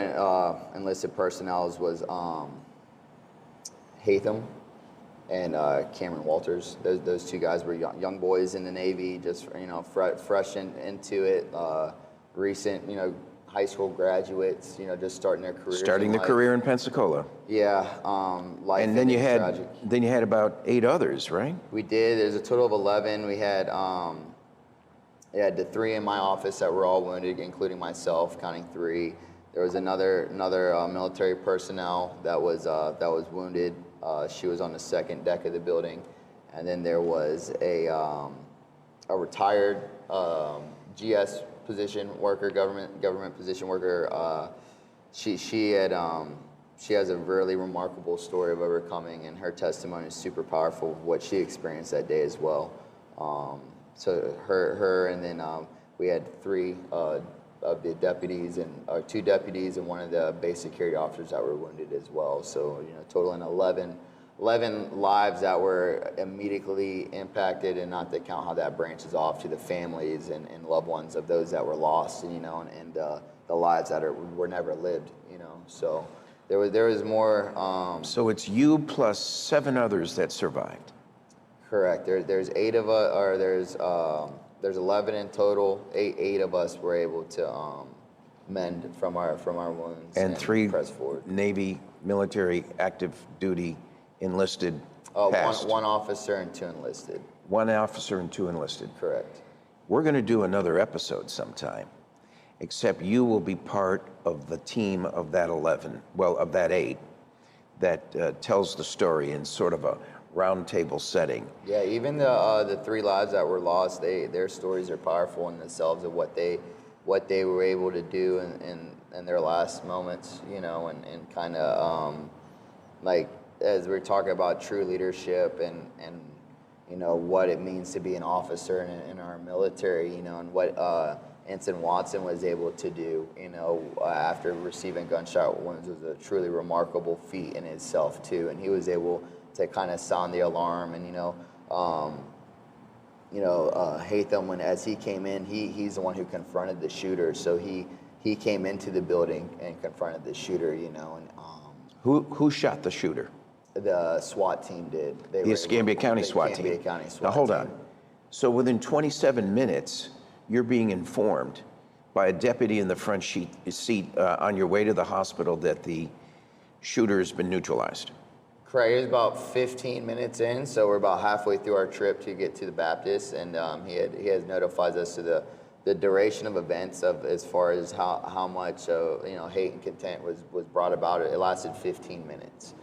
enlisted personnel was Hatham and Cameron Walters. Those 2 guys were young boys in the Navy, just fresh into it, recent high school graduates, just starting their careers. Starting their career in Pensacola. Yeah, life. And then you had about 8 others, right? We did. There's a total of 11. We had the 3 in my office that were all wounded, including myself, counting 3. There was another military personnel that was wounded. She was on the 2nd deck of the building, and then there was a retired GS position worker, government position worker. She has a really remarkable story of overcoming, and her testimony is super powerful of what she experienced that day as well. So her, and then we had 3 of the deputies or 2 deputies and 1 of the base security officers that were wounded as well. So totaling 11 lives that were immediately impacted, and not to count how that branches off to the families and loved ones of those that were lost, and the lives that were never lived. So there was more. So it's you plus 7 others that survived. Correct. There's 8 of us, or there's 11 in total. 8 of us were able to mend from our wounds and 3 press forward. Navy military active duty enlisted. One officer and 2 enlisted. 1 officer and 2 enlisted. Correct. We're going to do another episode sometime, except you will be part of the team of that 8 that tells the story in sort of a roundtable setting. Yeah, even the 3 lives that were lost, their stories are powerful in themselves of what they were able to do in their last moments, and kind of like, as we're talking about true leadership and what it means to be an officer in our military, and what Ensign Watson was able to do, after receiving gunshot wounds, was a truly remarkable feat in itself too, and he was able to kind of sound the alarm, and Hatham, as he came in, he's the one who confronted the shooter, so he came into the building and confronted the shooter, and Who shot the shooter? The SWAT team did. The Escambia County SWAT team. Now hold on. So within 27 minutes, you're being informed by a deputy in the front seat on your way to the hospital that the shooter has been neutralized. Correct. It was about 15 minutes in, so we're about halfway through our trip to get to the Baptist, and he has notified us to the duration of events of as far as how much hate and contempt was brought about. It lasted 15 minutes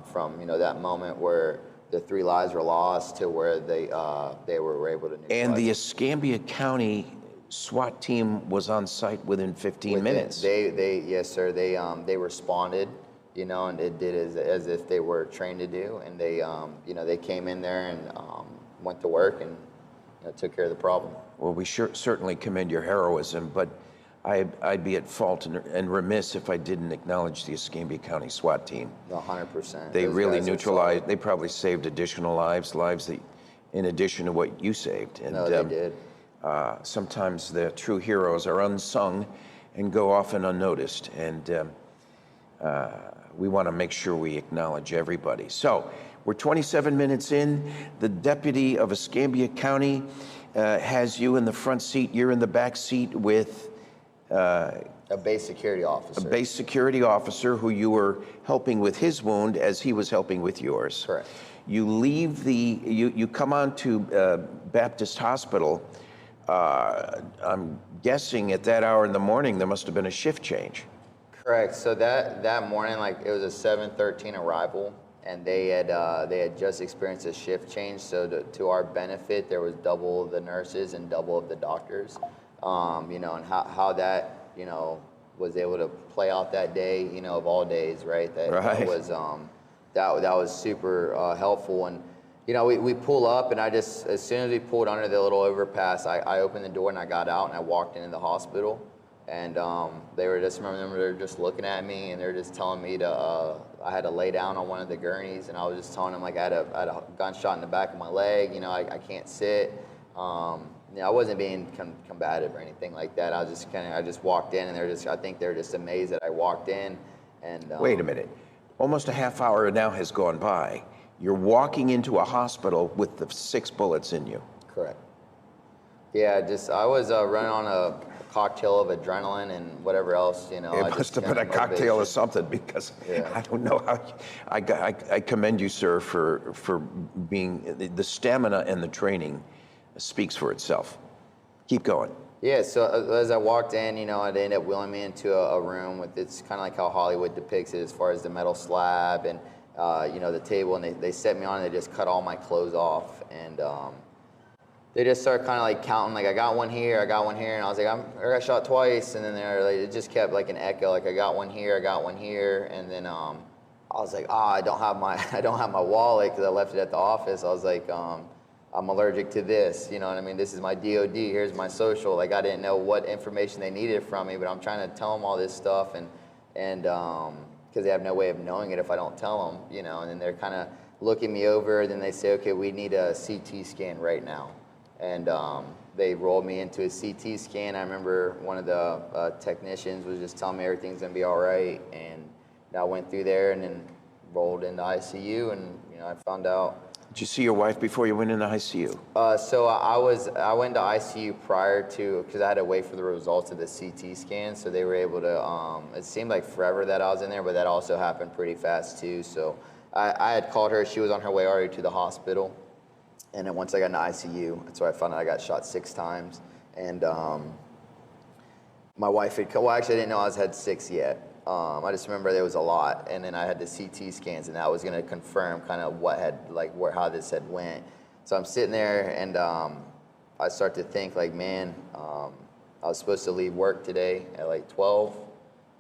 from that moment where the 3 lives were lost to where they were able to neutralize. And the Escambia County SWAT team was on site within 15 minutes. Yes, sir. They responded. And it did as if they were trained to do, and they came in there and went to work and took care of the problem. Well, we certainly commend your heroism, but I'd be at fault and remiss if I didn't acknowledge the Escambia County SWAT team. 100%. They Those really guys are neutralized, solid. they probably saved additional lives that, in addition to what you saved. And, No, they did. sometimes the true heroes are unsung and go often unnoticed. And we want to make sure we acknowledge everybody. So we're 27 minutes in. The deputy of Escambia County has you in the front seat. You're in the back seat with A base security officer. a base security officer who you were helping with his wound as he was helping with yours. Correct. You leave you come on to Baptist Hospital. I'm guessing at that hour in the morning there must have been a shift change. Correct. So that morning, like it was a 7:13 arrival, and they had just experienced a shift change. So to our benefit, there was double of the nurses and double of the doctors. You know, and how that was able to play out that day. You know, of all days, right? That was that was super helpful. And you know, we pull up, and as soon as we pulled under the little overpass, I opened the door and I got out and I walked into the hospital. And they were just looking at me, and they're just telling me I had to lay down on one of the gurneys, and I was just telling them like I had a gunshot in the back of my leg. You know, I can't sit. You know, I wasn't being combative or anything like that. I just walked in, and I think they're just amazed that I walked in. And Wait a minute. Almost a half hour now has gone by. You're walking into a hospital with the 6 bullets in you. Correct. Yeah, I was running on a cocktail of adrenaline and whatever else, you know. It must have been a cocktail of something, because I don't know how. I commend you, sir, for being the stamina and the training speaks for itself. Keep going. Yeah, so as I walked in, you know, they ended up wheeling me into a room with, it's kind of like how Hollywood depicts it, as far as the metal slab and you know, the table, and they set me on, and they just cut all my clothes off, and they just started kind of like counting, like I got one here, and I was like, I got shot twice, and then it just kept like an echo, like I got one here, and then I was like, I don't have my wallet because I left it at the office. I was like, I'm allergic to this, you know what I mean? This is my DOD, here's my social. Like I didn't know what information they needed from me, but I'm trying to tell them all this stuff, and because they have no way of knowing it if I don't tell them, you know, and then they're kind of looking me over, then they say, okay, we need a CT scan right now. And they rolled me into a CT scan. I remember one of the technicians was just telling me everything's gonna be all right, and I went through there and then rolled into ICU, and you know, I found out. Did you see your wife before you went into ICU? So I went to ICU prior to, because I had to wait for the results of the CT scan. So they were able to. It seemed like forever that I was in there, but that also happened pretty fast too. So I had called her. She was on her way already to the hospital, and then once I got into ICU, that's where I found out I got shot 6 times. And my wife had. Well, actually, I didn't know I had 6 yet. I just remember there was a lot, and then I had the CT scans, and that was going to confirm kind of what had, like, how this had went. So I'm sitting there, and I start to think, like, man, I was supposed to leave work today at like 12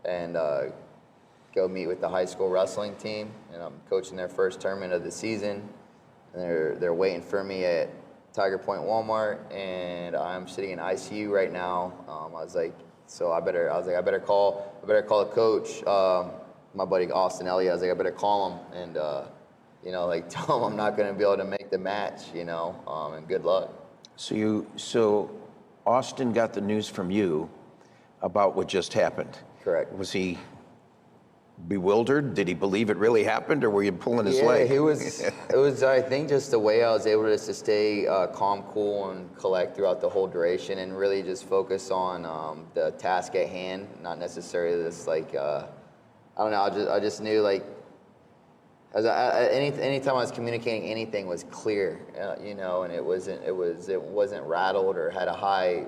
and go meet with the high school wrestling team, and I'm coaching their first tournament of the season, and they're waiting for me at Tiger Point Walmart, and I'm sitting in ICU right now. I was like, I better call the coach, my buddy Austin Elliott. I was like, I better call him and, you know, like tell him I'm not going to be able to make the match, you know, and good luck. So Austin got the news from you about what just happened. Correct. Was he bewildered? Did he believe it really happened, or were you pulling his leg? Yeah, it was, I think, just the way I was able just to stay calm, cool, and collect throughout the whole duration, and really just focus on the task at hand, not necessarily this, like, I don't know, I just knew, like, anytime I was communicating, anything was clear, you know, and it wasn't rattled or had a high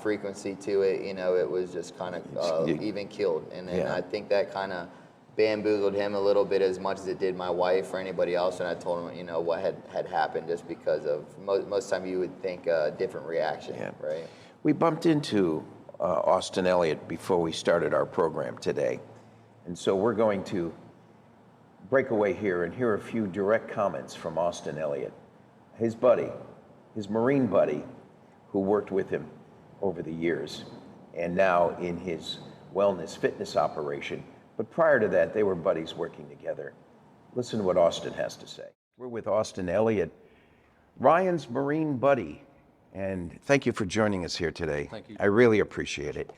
frequency to it, you know. It was just kind of even keeled, and I think that kind of bamboozled him a little bit as much as it did my wife or anybody else. And I told him, you know, what had happened, just because of most time you would think a different reaction, right? We bumped into Austin Elliott before we started our program today, and so we're going to break away here and hear a few direct comments from Austin Elliott, his buddy, his Marine buddy, who worked with him over the years. and now in his wellness fitness operation. But prior to that, they were buddies working together. Listen to what Austin has to say. We're with Austin Elliott, Ryan's Marine buddy. And thank you for joining us here today. Thank you. I really appreciate it.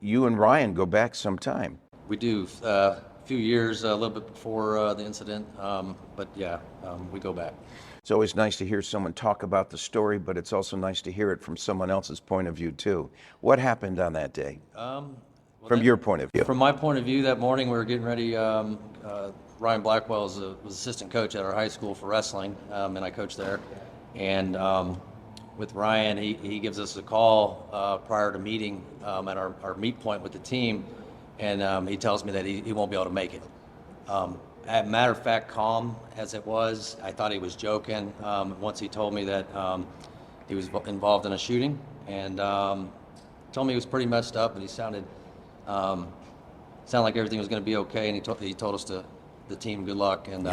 You and Ryan go back some time. We do. A few years, a little bit before the incident, but yeah, we go back. It's always nice to hear someone talk about the story, but it's also nice to hear it from someone else's point of view too. What happened on that day? From your point of view. From my point of view, that morning we were getting ready. Ryan Blackwell was assistant coach at our high school for wrestling, and I coached there. And with Ryan, he gives us a call prior to meeting at our meet point with the team, and he tells me that he won't be able to make it. As a matter of fact, calm as it was, I thought he was joking. Once he told me that he was involved in a shooting, and told me he was pretty messed up, and he sounded like everything was going to be okay, and he told us the team good luck, and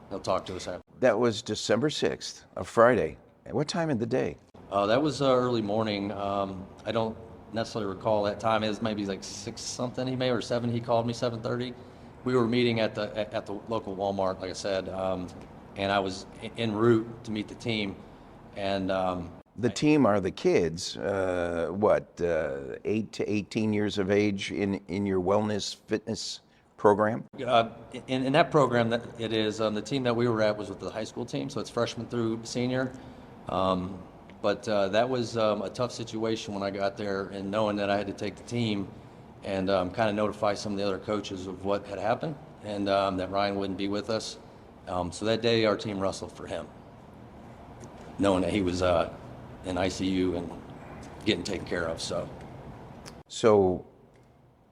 he'll talk to us after. That was December 6th, a Friday. At what time of the day? That was early morning. I don't necessarily recall that time. It was maybe like 6 something. He may, or 7. He called me 7:30. We were meeting at the local Walmart, like I said, and I was en route to meet the team. And the team are the kids, 8 to 18 years of age in your wellness fitness program? In that program, that it is the team that we were at was with the high school team, so it's freshman through senior. But that was a tough situation when I got there, and knowing that I had to take the team and kind of notify some of the other coaches of what had happened, and that Ryan wouldn't be with us. So that day, our team wrestled for him, knowing that he was in ICU and getting taken care of. So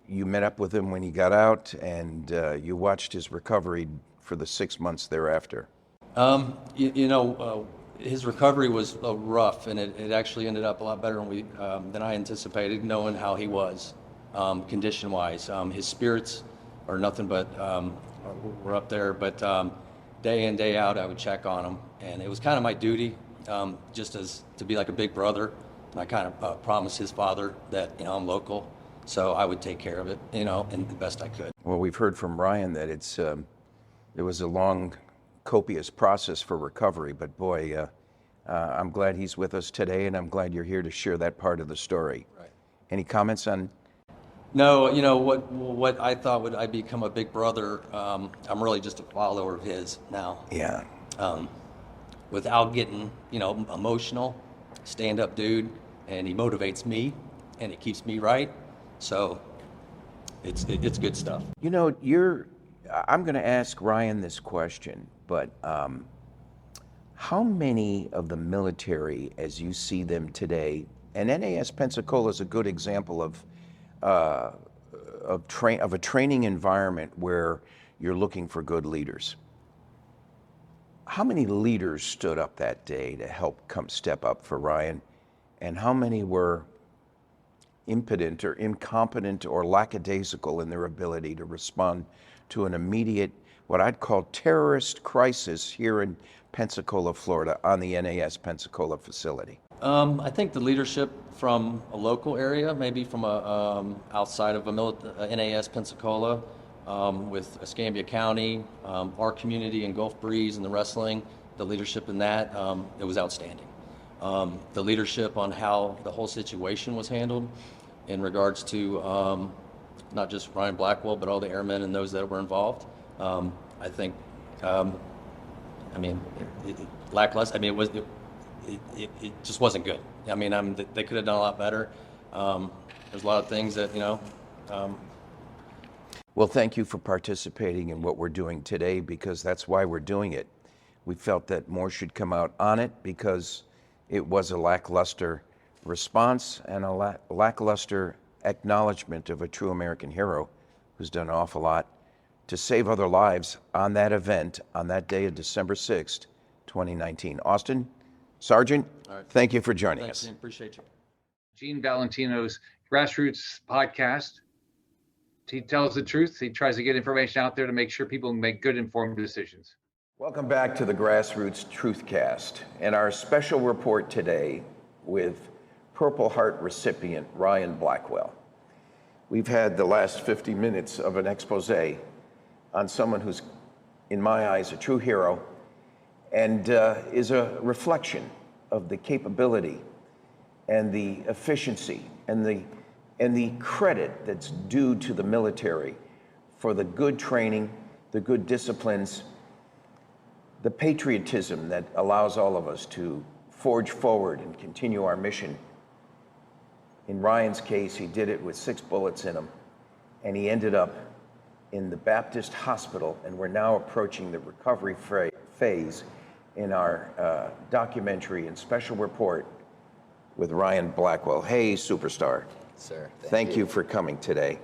you met up with him when he got out, and you watched his recovery for the 6 months thereafter. His recovery was rough, and it actually ended up a lot better than I anticipated, knowing how he was condition-wise. His spirits are nothing but were up there, but day in, day out, I would check on him, and it was kind of my duty, just as to be like a big brother. And I kind of promised his father that I'm local, so I would take care of it, and the best I could. Well, we've heard from Ryan that it was a long, copious process for recovery, but boy, I'm glad he's with us today, and I'm glad you're here to share that part of the story. Right. Any comments on? No, what I thought would I become a big brother. I'm really just a follower of his now. Yeah. Without getting emotional, stand-up dude, and he motivates me, and it keeps me right. So it's good stuff. I'm going to ask Ryan this question, but how many of the military, as you see them today, and NAS Pensacola is a good example of a training environment where you're looking for good leaders. How many leaders stood up that day to help step up for Ryan, and how many were impotent or incompetent or lackadaisical in their ability to respond to an immediate, what I'd call terrorist crisis here in Pensacola, Florida, on the NAS Pensacola facility? I think the leadership from a local area, maybe from outside of NAS Pensacola, with Escambia County, our community in Gulf Breeze and the wrestling, the leadership in that, it was outstanding. The leadership on how the whole situation was handled in regards to not just Ryan Blackwell, but all the airmen and those that were involved. I think, lackluster. It just wasn't good. They could have done a lot better. There's a lot of things that, Well, thank you for participating in what we're doing today, because that's why we're doing it. We felt that more should come out on it because it was a lackluster response and a lackluster acknowledgement of a true American hero who's done an awful lot to save other lives on that event, on that day of December 6th, 2019. Austin, Sergeant, All right. Thank you for joining Thanks, us. Ian. Appreciate you. Gene Valentino's GrassRoots podcast. He tells the truth. He tries to get information out there to make sure people make good, informed decisions. Welcome back to the GrassRoots TruthCast and our special report today with Purple Heart recipient, Ryan Blackwell. We've had the last 50 minutes of an expose on someone who's, in my eyes, a true hero and is a reflection of the capability and the efficiency and the credit that's due to the military for the good training, the good disciplines, the patriotism that allows all of us to forge forward and continue our mission. In Ryan's case, he did it with 6 bullets in him, and he ended up in the Baptist hospital, and we're now approaching the recovery phase in our documentary and special report with Ryan Blackwell. Hey, superstar. Sir, Thank you for coming today.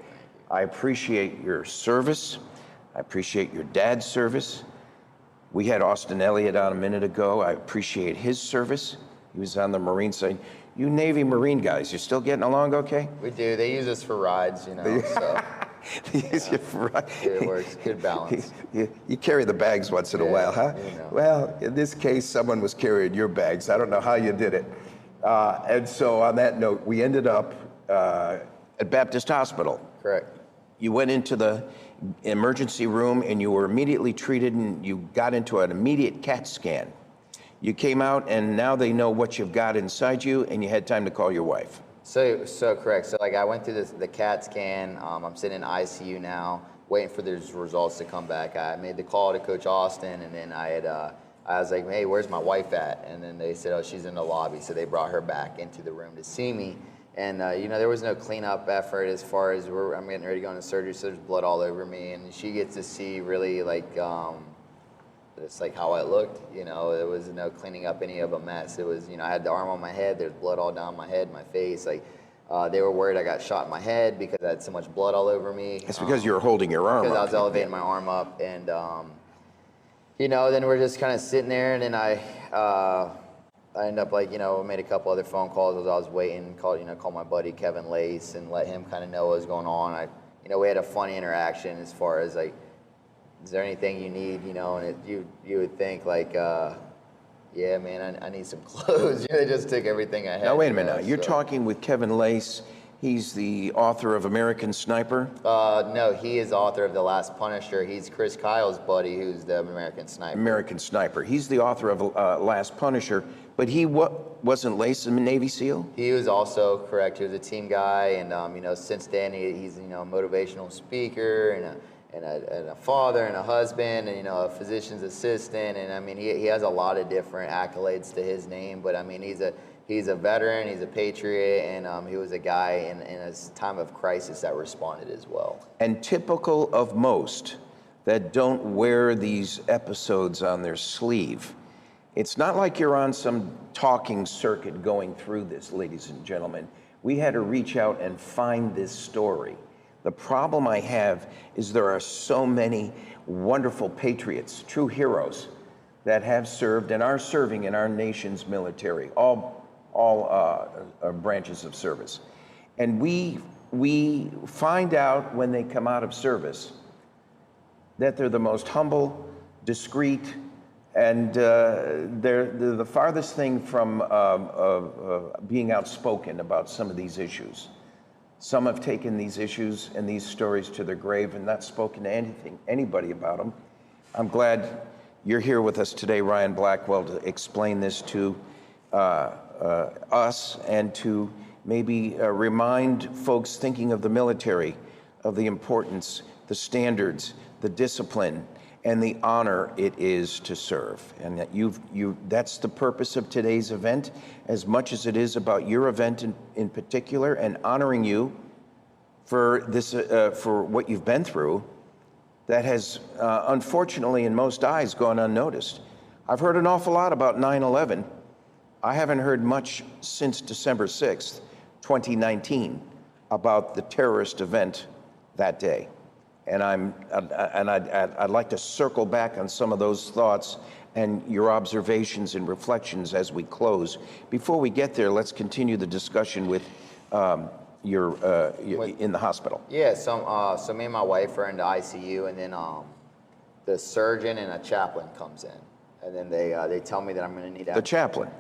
I appreciate your service. I appreciate your dad's service. We had Austin Elliott on a minute ago. I appreciate his service. He was on the Marine side. You Navy Marine guys, you're still getting along okay? We do. They use us for rides, you know, so. You for rides. It works. Good balance. You carry the bags once in a while, huh? You know. Well, in this case, someone was carrying your bags. I don't know how you did it. And so on that note, we ended up at Baptist Hospital. Correct. You went into the emergency room and you were immediately treated and you got into an immediate CAT scan. You came out and now they know what you've got inside you and you had time to call your wife. So correct. So like I went through the CAT scan. I'm sitting in ICU now, waiting for those results to come back. I made the call to Coach Austin, and then I was like, hey, where's my wife at? And then they said, oh, she's in the lobby. So they brought her back into the room to see me. And you know, there was no cleanup effort as far as I'm getting ready to go into surgery. So there's blood all over me, and she gets to see really like it's like how I looked. You know, there was no cleaning up any of a mess. It was, you know, I had the arm on my head. There's blood all down my head, my face. Like they were worried I got shot in my head because I had so much blood all over me. It's because you were holding your arm up. Because I was elevating my arm up, and you know, then we're just kind of sitting there, and then I ended up like, you know, made a couple other phone calls as I was waiting. Called my buddy Kevin Lace and let him kind of know what was going on. We had a funny interaction as far as like, is there anything you need, you know? And you would think like, yeah, man, I need some clothes. They just took everything I had. Now wait a minute. Now you're talking with Kevin Lace. He's the author of American Sniper. No, he is the author of The Last Punisher. He's Chris Kyle's buddy, who's the American Sniper. American Sniper. He's the author of Last Punisher, but he wasn't Lace a Navy SEAL? He was also correct. He was a team guy, and you know, since then he's a motivational speaker and a father and a husband and a physician's assistant, and I mean he has a lot of different accolades to his name. But I mean he's a veteran, he's a patriot, and he was a guy in a time of crisis that responded as well. And typical of most that don't wear these episodes on their sleeve. It's not like you're on some talking circuit going through this, ladies and gentlemen. We had to reach out and find this story. The problem I have is there are so many wonderful patriots, true heroes, that have served and are serving in our nation's military, all branches of service. And we find out when they come out of service that they're the most humble, discreet, and they're the farthest thing from being outspoken about some of these issues. Some have taken these issues and these stories to their grave and not spoken to anybody about them. I'm glad you're here with us today, Ryan Blackwell, to explain this to us and to maybe remind folks thinking of the military of the importance, the standards, the discipline, and the honor it is to serve. And that that's the purpose of today's event, as much as it is about your event in particular, and honoring you for this, for what you've been through that has, unfortunately, in most eyes, gone unnoticed. I've heard an awful lot about 9/11. I haven't heard much since December 6th, 2019, about the terrorist event that day. And I'd like to circle back on some of those thoughts and your observations and reflections as we close. Before we get there, let's continue the discussion with you're in the hospital. Yeah, so me and my wife are in the ICU, and then the surgeon and a chaplain comes in, and then they tell me that I'm going to need the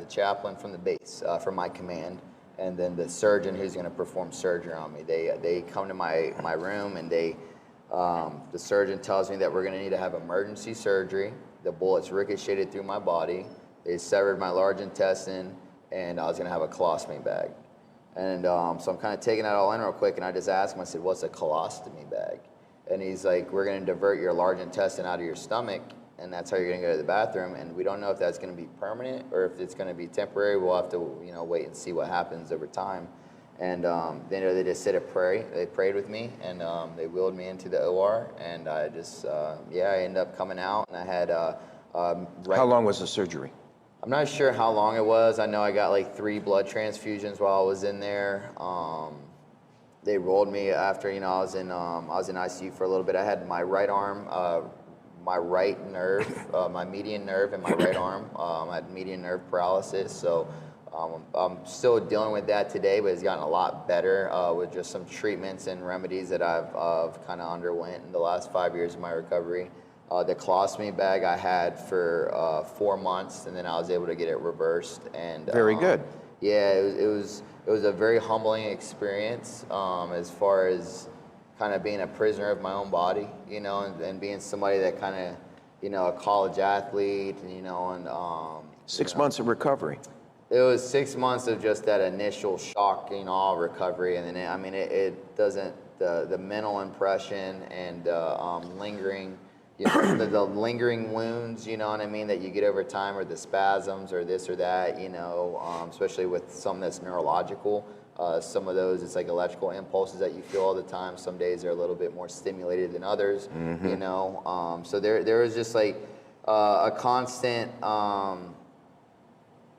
chaplain from the base, from my command, and then the surgeon who's going to perform surgery on me. They come to my room, and the surgeon tells me that we're going to need to have emergency surgery. The bullets ricocheted through my body. They severed my large intestine, and I was going to have a colostomy bag. And so I'm kind of taking that all in real quick, and I just asked him, I said, what's a colostomy bag? And he's like, we're going to divert your large intestine out of your stomach, and that's how you're going to go to the bathroom. And we don't know if that's going to be permanent or if it's going to be temporary. We'll have to, wait and see what happens over time. And they just said a prayer. They prayed with me, and they wheeled me into the OR. And I just, I ended up coming out, and I had. How long was the surgery? I'm not sure how long it was. I know I got like 3 blood transfusions while I was in there. They rolled me after, I was in ICU for a little bit. I had my right arm, my right nerve, my median nerve in my right arm. I had median nerve paralysis. So I'm still dealing with that today, but it's gotten a lot better with just some treatments and remedies that I've kind of underwent in the last 5 years of my recovery. The colostomy bag I had for 4 months, and then I was able to get it reversed. And very good. Yeah, it was a very humbling experience as far as kind of being a prisoner of my own body, and being somebody that kind of, a college athlete, and 6 months of recovery. It was 6 months of just that initial shock, all recovery, and then it doesn't the mental impression and lingering. The lingering wounds, that you get over time, or the spasms or this or that, especially with some that's neurological. Some of those, it's like electrical impulses that you feel all the time. Some days they're a little bit more stimulated than others, So there was just like a constant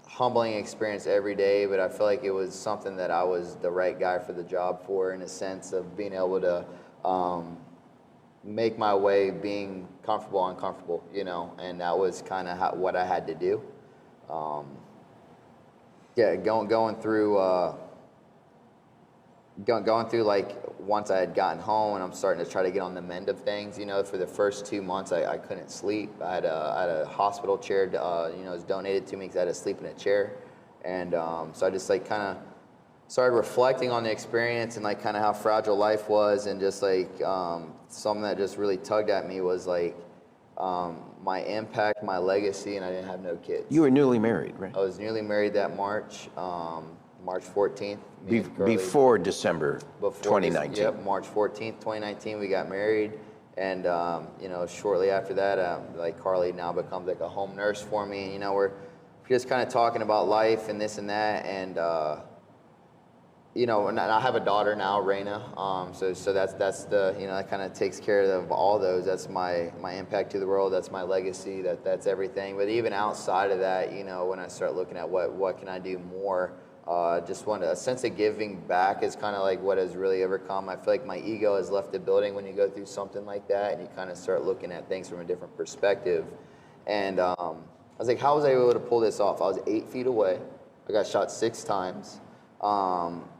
humbling experience every day, but I feel like it was something that I was the right guy for the job for, in a sense of being able to make my way being comfortable, uncomfortable, and that was kind of what I had to do. Going through like once I had gotten home and I'm starting to try to get on the mend of things, for the first 2 months I couldn't sleep. I had a hospital chair, it was donated to me because I had to sleep in a chair. And so I just like kind of started reflecting on the experience and like kind of how fragile life was, and just like something that just really tugged at me was like my impact, my legacy, and I didn't have no kids. You were newly married, right? I was newly married that March 14th. Before December 2019. Yep, March 14th, 2019, we got married. And, shortly after that, like Carly now becomes like a home nurse for me. And, we're just kind of talking about life and this and that. And, and I have a daughter now, Raina. So that's the, that kind of takes care of all those. That's my impact to the world. That's my legacy. That's everything. But even outside of that, when I start looking at what can I do more, just a sense of giving back is kind of like what has really overcome. I feel like my ego has left the building when you go through something like that, and you kind of start looking at things from a different perspective. And I was like, how was I able to pull this off? I was 8 feet away. I got shot 6 times.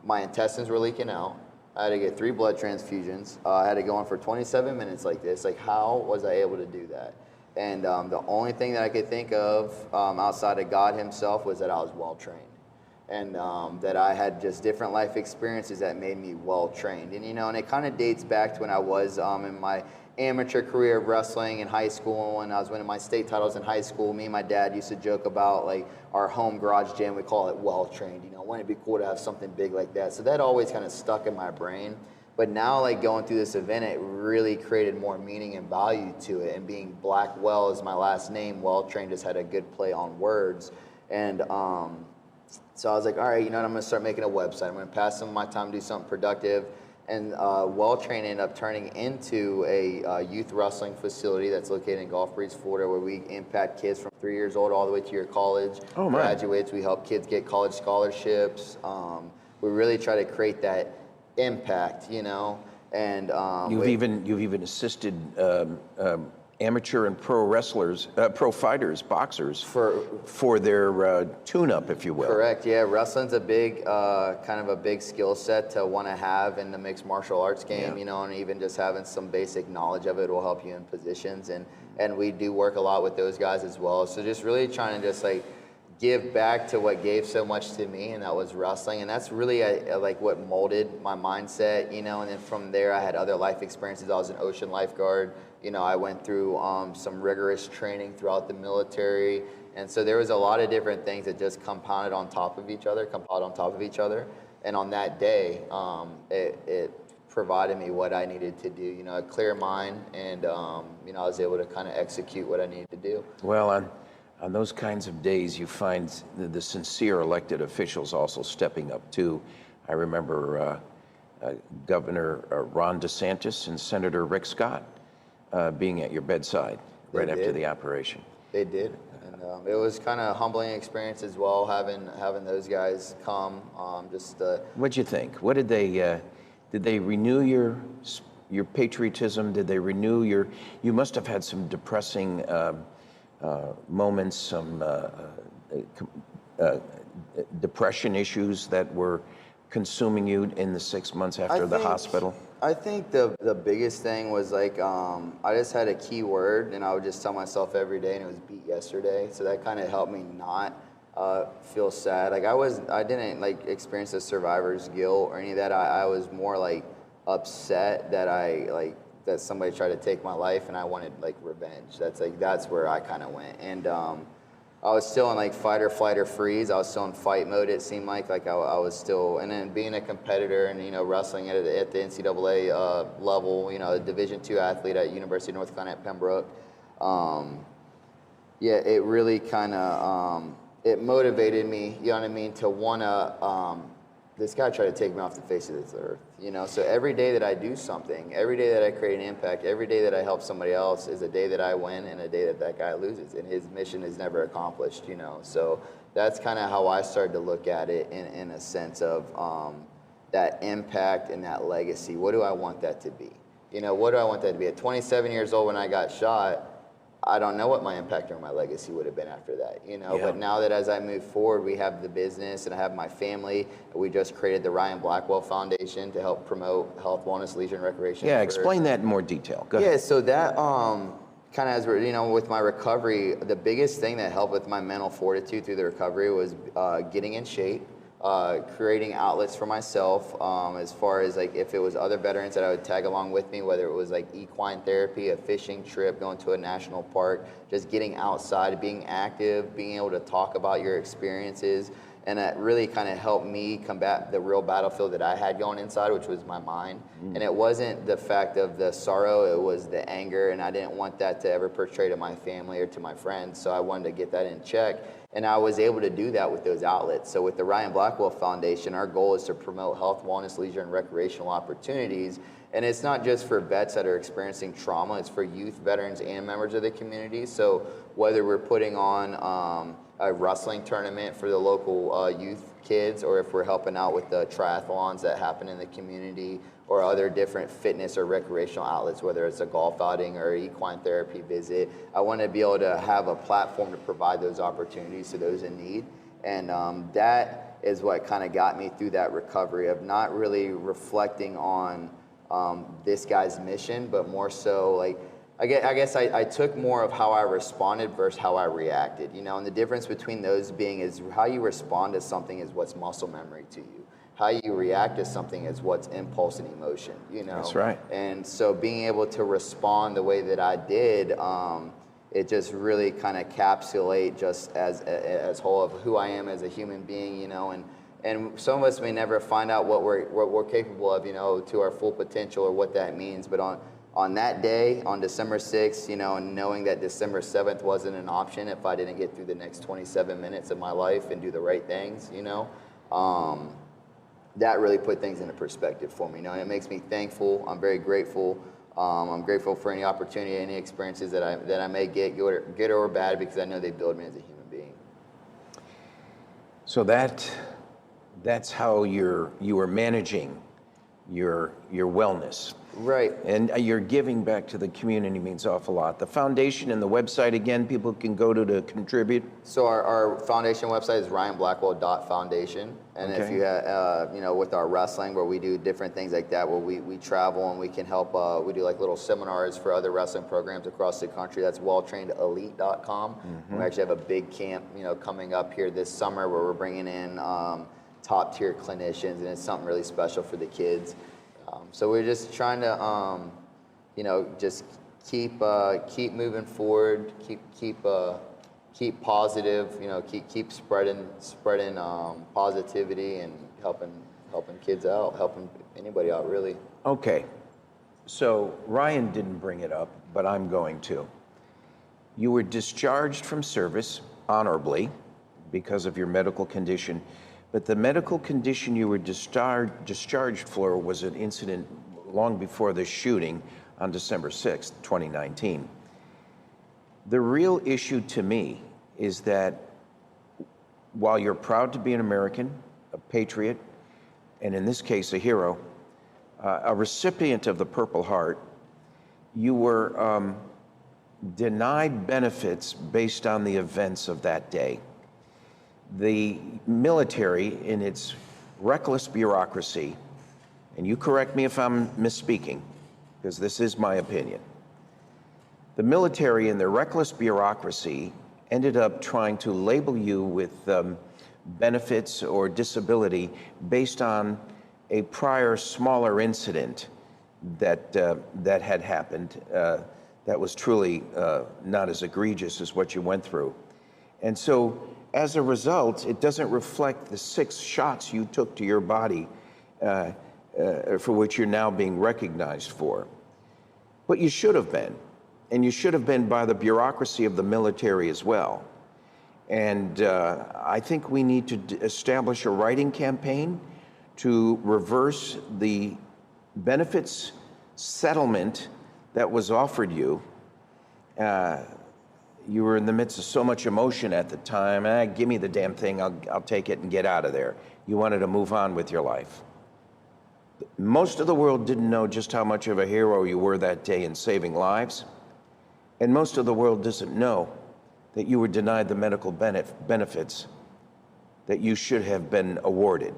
My intestines were leaking out. I had to get 3 blood transfusions. I had to go on for 27 minutes like this. Like, how was I able to do that? And the only thing that I could think of outside of God himself was that I was well-trained. And that I had just different life experiences that made me well-trained. And, and it kind of dates back to when I was in my amateur career of wrestling in high school, and I was winning my state titles in high school. Me and my dad used to joke about like our home garage gym. We call it well-trained. Wouldn't it be cool to have something big like that? So that always kind of stuck in my brain. But now, like going through this event, it really created more meaning and value to it. And being Blackwell is my last name, well-trained just had a good play on words. And so I was like, all right, I'm going to start making a website. I'm going to pass some of my time to do something productive. And well-trained ended up turning into a youth wrestling facility that's located in Gulf Breeze, Florida, where we impact kids from 3 years old all the way to your college. Oh, man. Graduates. We help kids get college scholarships. We really try to create that impact, And you've even assisted amateur and pro wrestlers, pro fighters, boxers for their tune-up, if you will. Correct. Yeah, wrestling's a big kind of a big skill set to want to have in the mixed martial arts game. Yeah. And even just having some basic knowledge of it will help you in positions. And we do work a lot with those guys as well. So just really trying to just like give back to what gave so much to me, and that was wrestling. And that's really like what molded my mindset, you know. And then from there, I had other life experiences. I was an ocean lifeguard. You know, I went through some rigorous training throughout the military. And so there was a lot of different things that just compiled on top of each other. And on that day, it provided me what I needed to do, you know, a clear mind, and, you know, I was able to kind of execute what I needed to do. Well, on those kinds of days, you find the sincere elected officials also stepping up too. I remember Governor Ron DeSantis and Senator Rick Scott being at your bedside right after the operation. They did, and it was kind of a humbling experience as well, having those guys come. What'd you think? What did they renew your patriotism? Did they renew your? You must have had some depressing moments, some depression issues that were consuming you in the 6 months after the hospital. I think the biggest thing was like I just had a key word, and I would just tell myself every day, and it was beat yesterday. So that kind of helped me not feel sad. Like I didn't like experience the survivor's guilt or any of that. I was more like upset that that somebody tried to take my life, and I wanted like revenge. That's where I kind of went. And I was still in like fight or flight or freeze. I was still in fight mode. It seemed like I was still, and then being a competitor and, you know, wrestling at the NCAA level, you know, a Division II athlete at University of North Carolina at Pembroke. Yeah, it really kind of it motivated me. You know what I mean? To wanna. This guy tried to take me off the face of this earth, you know? So every day that I do something, every day that I create an impact, every day that I help somebody else is a day that I win and a day that that guy loses, and his mission is never accomplished, you know? So that's kind of how I started to look at it in a sense of that impact and that legacy. What do I want that to be? You know, what do I want that to be? At 27 years old when I got shot, I don't know what my impact or my legacy would have been after that, you know. Yeah. But now that as I move forward, we have the business and I have my family. We just created the Ryan Blackwell Foundation to help promote health, wellness, leisure, and recreation. Yeah, explain that in more detail. Go ahead. Yeah, so that kind of as we're, you know, with my recovery, the biggest thing that helped with my mental fortitude through the recovery was getting in shape. Creating outlets for myself as far as like if it was other veterans that I would tag along with me, whether it was like equine therapy, a fishing trip, going to a national park, just getting outside, being active, being able to talk about your experiences. And that really kind of helped me combat the real battlefield that I had going inside, which was my mind. And it wasn't the fact of the sorrow, it was the anger, and I didn't want that to ever portray to my family or to my friends, so I wanted to get that in check. And I was able to do that with those outlets. So with the Ryan Blackwell Foundation, our goal is to promote health, wellness, leisure, and recreational opportunities. And it's not just for vets that are experiencing trauma, it's for youth, veterans, and members of the community. So whether we're putting on a wrestling tournament for the local youth kids, or if we're helping out with the triathlons that happen in the community, or other different fitness or recreational outlets, whether it's a golf outing or equine therapy visit, I want to be able to have a platform to provide those opportunities to those in need. And that is what kind of got me through that recovery of not really reflecting on this guy's mission, but more so like, I guess I took more of how I responded versus how I reacted, you know, and the difference between those being is how you respond to something is what's muscle memory to you. How you react to something is what's impulse and emotion, you know? That's right. And so being able to respond the way that I did, it just really kind of encapsulate just as whole of who I am as a human being, you know, and some of us may never find out what we're capable of, you know, to our full potential or what that means, but on that day, on December 6th, you know, and knowing that December 7th wasn't an option if I didn't get through the next 27 minutes of my life and do the right things, you know, that really put things into perspective for me, you know, and it makes me thankful. I'm very grateful. I'm grateful for any opportunity, any experiences that I may get, good or bad, because I know they build me as a human being. So that's how you were managing your wellness. Right. And your giving back to the community means an awful lot. The foundation and the website, again, people can go to contribute. So our foundation website is ryanblackwell.foundation. And if Okay. you have, with our wrestling, where we do different things like that, where we travel and we can help, we do like little seminars for other wrestling programs across the country. That's welltrainedelite.com. We actually have a big camp, coming up here this summer where we're bringing in top tier clinicians, and it's something really special for the kids. So we're just trying to, just keep moving forward, keep positive, keep spreading positivity and helping kids out, helping anybody out, really. Okay, so Ryan didn't bring it up, but I'm going to. You were discharged from service honorably because of your medical condition, but the medical condition you were discharged for was an incident long before the shooting on December 6th, 2019. The real issue to me is that while you're proud to be an American, a patriot, and in this case a hero, a recipient of the Purple Heart, you were denied benefits based on the events of that day. The military, in its reckless bureaucracy, and you correct me if I'm misspeaking, because this is my opinion, the military in their reckless bureaucracy ended up trying to label you with benefits or disability based on a prior smaller incident that had happened that was truly not as egregious as what you went through. And so as a result, it doesn't reflect the 6 shots you took to your body for which you're now being recognized for. But you should have been, and you should have been by the bureaucracy of the military as well. And I think we need to establish a writing campaign to reverse the benefits settlement that was offered you. You were in the midst of so much emotion at the time. Give me the damn thing, I'll take it and get out of there. You wanted to move on with your life. Most of the world didn't know just how much of a hero you were that day in saving lives. And most of the world doesn't know that you were denied the medical benefits that you should have been awarded.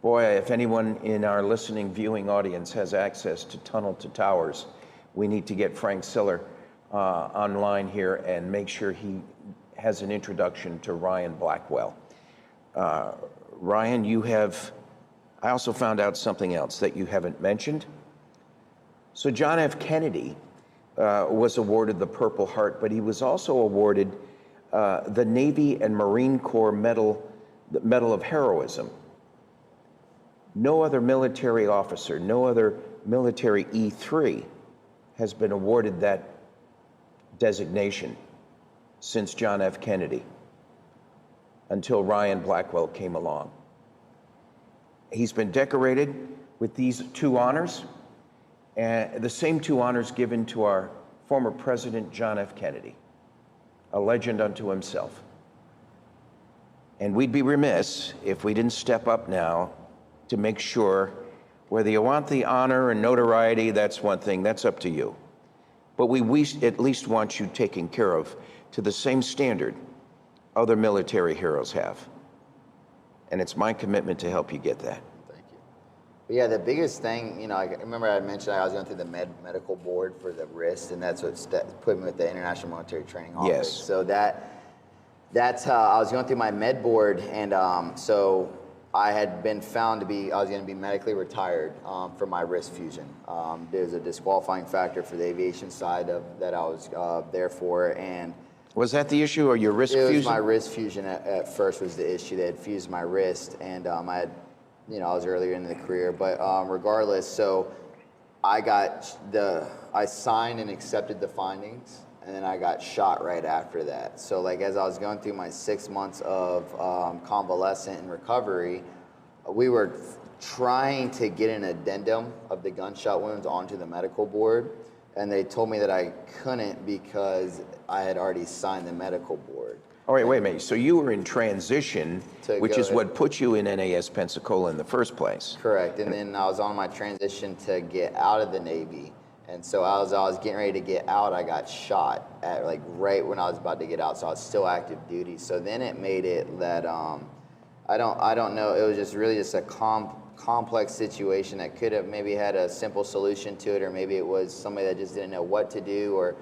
Boy, if anyone in our listening, viewing audience has access to Tunnel to Towers, we need to get Frank Siller online here and make sure he has an introduction to Ryan Blackwell. Ryan, I also found out something else that you haven't mentioned. So John F. Kennedy was awarded the Purple Heart, but he was also awarded the Navy and Marine Corps the Medal of Heroism. No other military officer, no other military E3 has been awarded that designation since John F. Kennedy, until Ryan Blackwell came along. He's been decorated with these 2 honors, and the same 2 honors given to our former President John F. Kennedy, a legend unto himself. And we'd be remiss if we didn't step up now to make sure, whether you want the honor and notoriety, that's one thing, that's up to you. But we at least want you taken care of to the same standard other military heroes have. And it's my commitment to help you get that. Thank you. But yeah, the biggest thing, I remember I mentioned I was going through the medical board for the wrist, and that's what put me with the International Military Training Office. Yes. So that's how I was going through my med board, and so I had been found I was going to be medically retired for my wrist fusion. There's a disqualifying factor for the aviation side that I was there for, and Was that the issue, or your wrist fusion? It was my wrist fusion at first was the issue. They had fused my wrist, and I was earlier in the career, but regardless, so I signed and accepted the findings, and then I got shot right after that. So as I was going through my 6 months of convalescent and recovery, we were trying to get an addendum of the gunshot wounds onto the medical board, and they told me that I couldn't because I had already signed the medical board. All right, wait a minute. So you were in transition, which go is what put you in NAS Pensacola in the first place. Correct. And then I was on my transition to get out of the Navy. And so I was getting ready to get out, I got shot at like right when I was about to get out. So I was still active duty. So then it made it that I don't know. It was just really just a complex situation that could have maybe had a simple solution to it, or maybe it was somebody that just didn't know what to do, or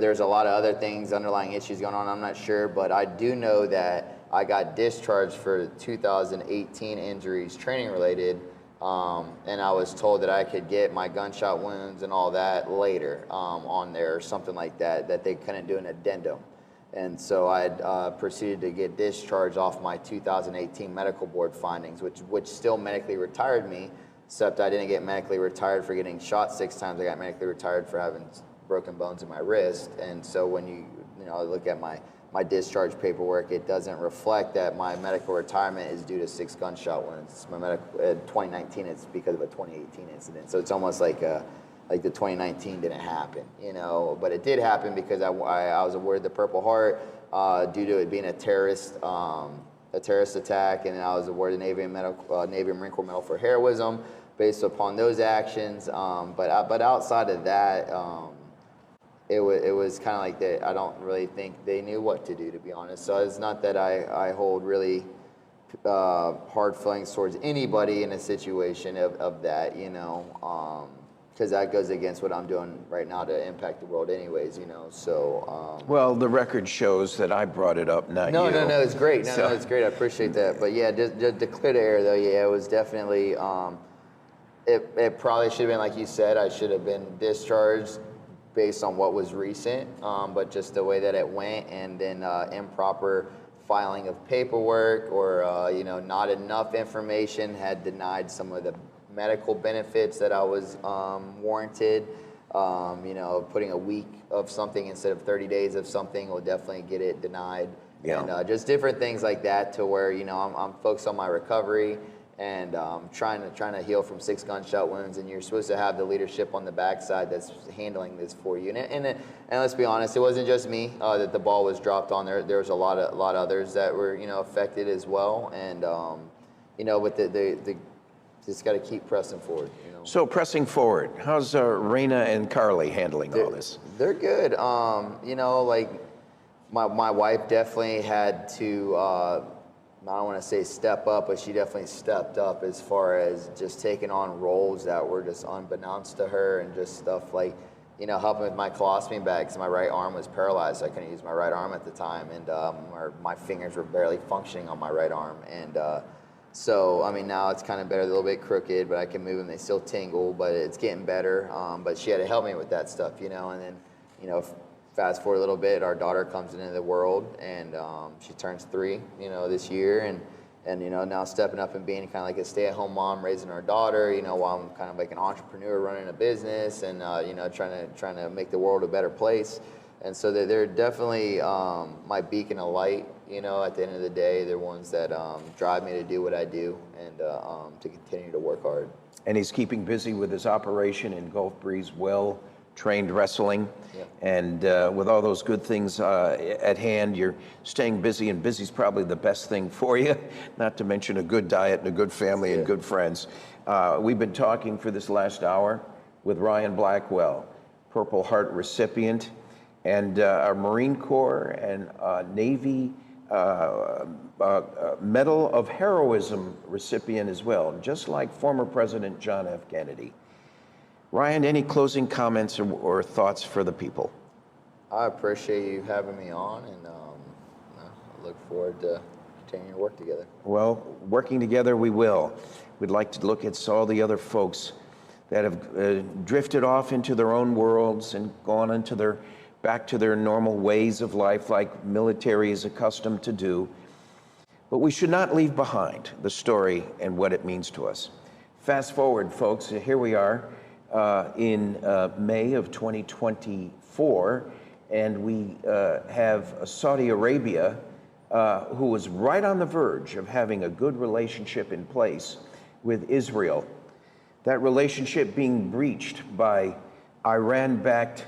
there's a lot of other things, underlying issues going on. I'm not sure, but I do know that I got discharged for 2018 injuries, training related, and I was told that I could get my gunshot wounds and all that later on there or something like that, that they couldn't do an addendum. And so I proceeded to get discharged off my 2018 medical board findings, which still medically retired me, except I didn't get medically retired for getting shot 6 times. I got medically retired for having broken bones in my wrist. And so when you look at my discharge paperwork, it doesn't reflect that my medical retirement is due to 6 gunshot wounds. My medical 2019, it's because of a 2018 incident. So it's almost like the 2019 didn't happen, but it did happen because I was awarded the Purple Heart due to it being a terrorist attack, and then I was awarded Navy and Marine Corps Medal for heroism based upon those actions. But outside of that, it was kind of like that. I don't really think they knew what to do, to be honest. So it's not that I hold really hard feelings towards anybody in a situation of that, because that goes against what I'm doing right now to impact the world anyways, so. Well, the record shows that I brought it up, not you. No, it's great. No, it's great. I appreciate that. But yeah, just to clear the air though, yeah, it was definitely, it probably should have been, like you said, I should have been discharged based on what was recent, but just the way that it went, and then improper filing of paperwork, or not enough information had denied some of the medical benefits that I was warranted. Putting a week of something instead of 30 days of something will definitely get it denied. Yeah. And just different things like that, to where I'm focused on my recovery and trying to heal from 6 gunshot wounds, and you're supposed to have the leadership on the backside that's handling this for you. And let's be honest, it wasn't just me that the ball was dropped on. There was a lot of others that were affected as well. And but the just got to keep pressing forward. So pressing forward, how's Raina and Carly handling all this? They're good. Like my wife definitely had to. I don't want to say step up, but she definitely stepped up as far as just taking on roles that were just unbeknownst to her, and just stuff like, helping with my colostomy bags. My right arm was paralyzed, so I couldn't use my right arm at the time, and my fingers were barely functioning on my right arm. And so, now it's kind of better, a little bit crooked, but I can move them. They still tingle, but it's getting better. But she had to help me with that stuff, and then, fast forward a little bit, our daughter comes into the world, and she turns 3, this year, and now stepping up and being kind of like a stay-at-home mom, raising our daughter, while I'm kind of like an entrepreneur running a business, and trying to make the world a better place. And so they're definitely my beacon of light. At the end of the day, they're ones that drive me to do what I do, and to continue to work hard. And he's keeping busy with his operation in Gulf Breeze, well-trained wrestling. Yep. And with all those good things at hand, you're staying busy, and busy's probably the best thing for you, not to mention a good diet and a good family and good friends. We've been talking for this last hour with Ryan Blackwell, Purple Heart recipient, and a Marine Corps and Navy Medal of Heroism recipient as well, just like former President John F. Kennedy. Ryan, any closing comments or thoughts for the people? I appreciate you having me on, and I look forward to continuing to work together. Well, working together we will. We'd like to look at all the other folks that have drifted off into their own worlds and gone into back to their normal ways of life, like military is accustomed to do. But we should not leave behind the story and what it means to us. Fast forward, folks, here we are in May of 2024, and we have Saudi Arabia, who was right on the verge of having a good relationship in place with Israel. That relationship being breached by Iran-backed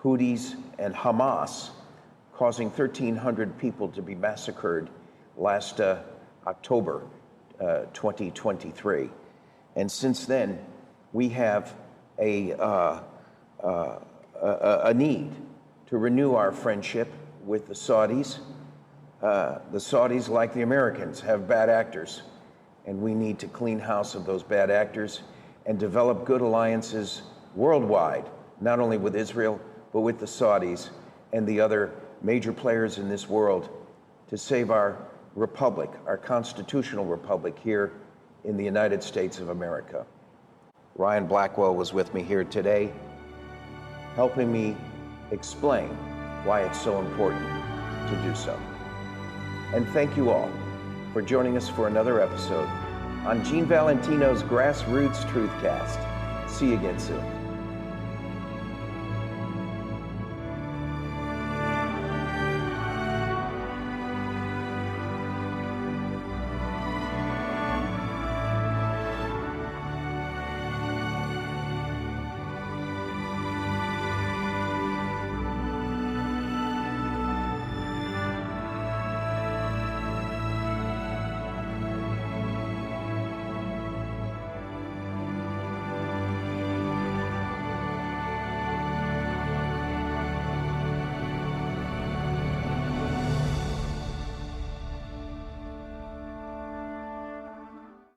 Houthis and Hamas, causing 1,300 people to be massacred last October 2023. And since then, we have a need to renew our friendship with the Saudis. The Saudis, like the Americans, have bad actors, and we need to clean house of those bad actors and develop good alliances worldwide, not only with Israel, but with the Saudis and the other major players in this world to save our republic, our constitutional republic here in the United States of America. Ryan Blackwell was with me here today, helping me explain why it's so important to do so. And thank you all for joining us for another episode on Gene Valentino's GrassRoots TruthCast. See you again soon.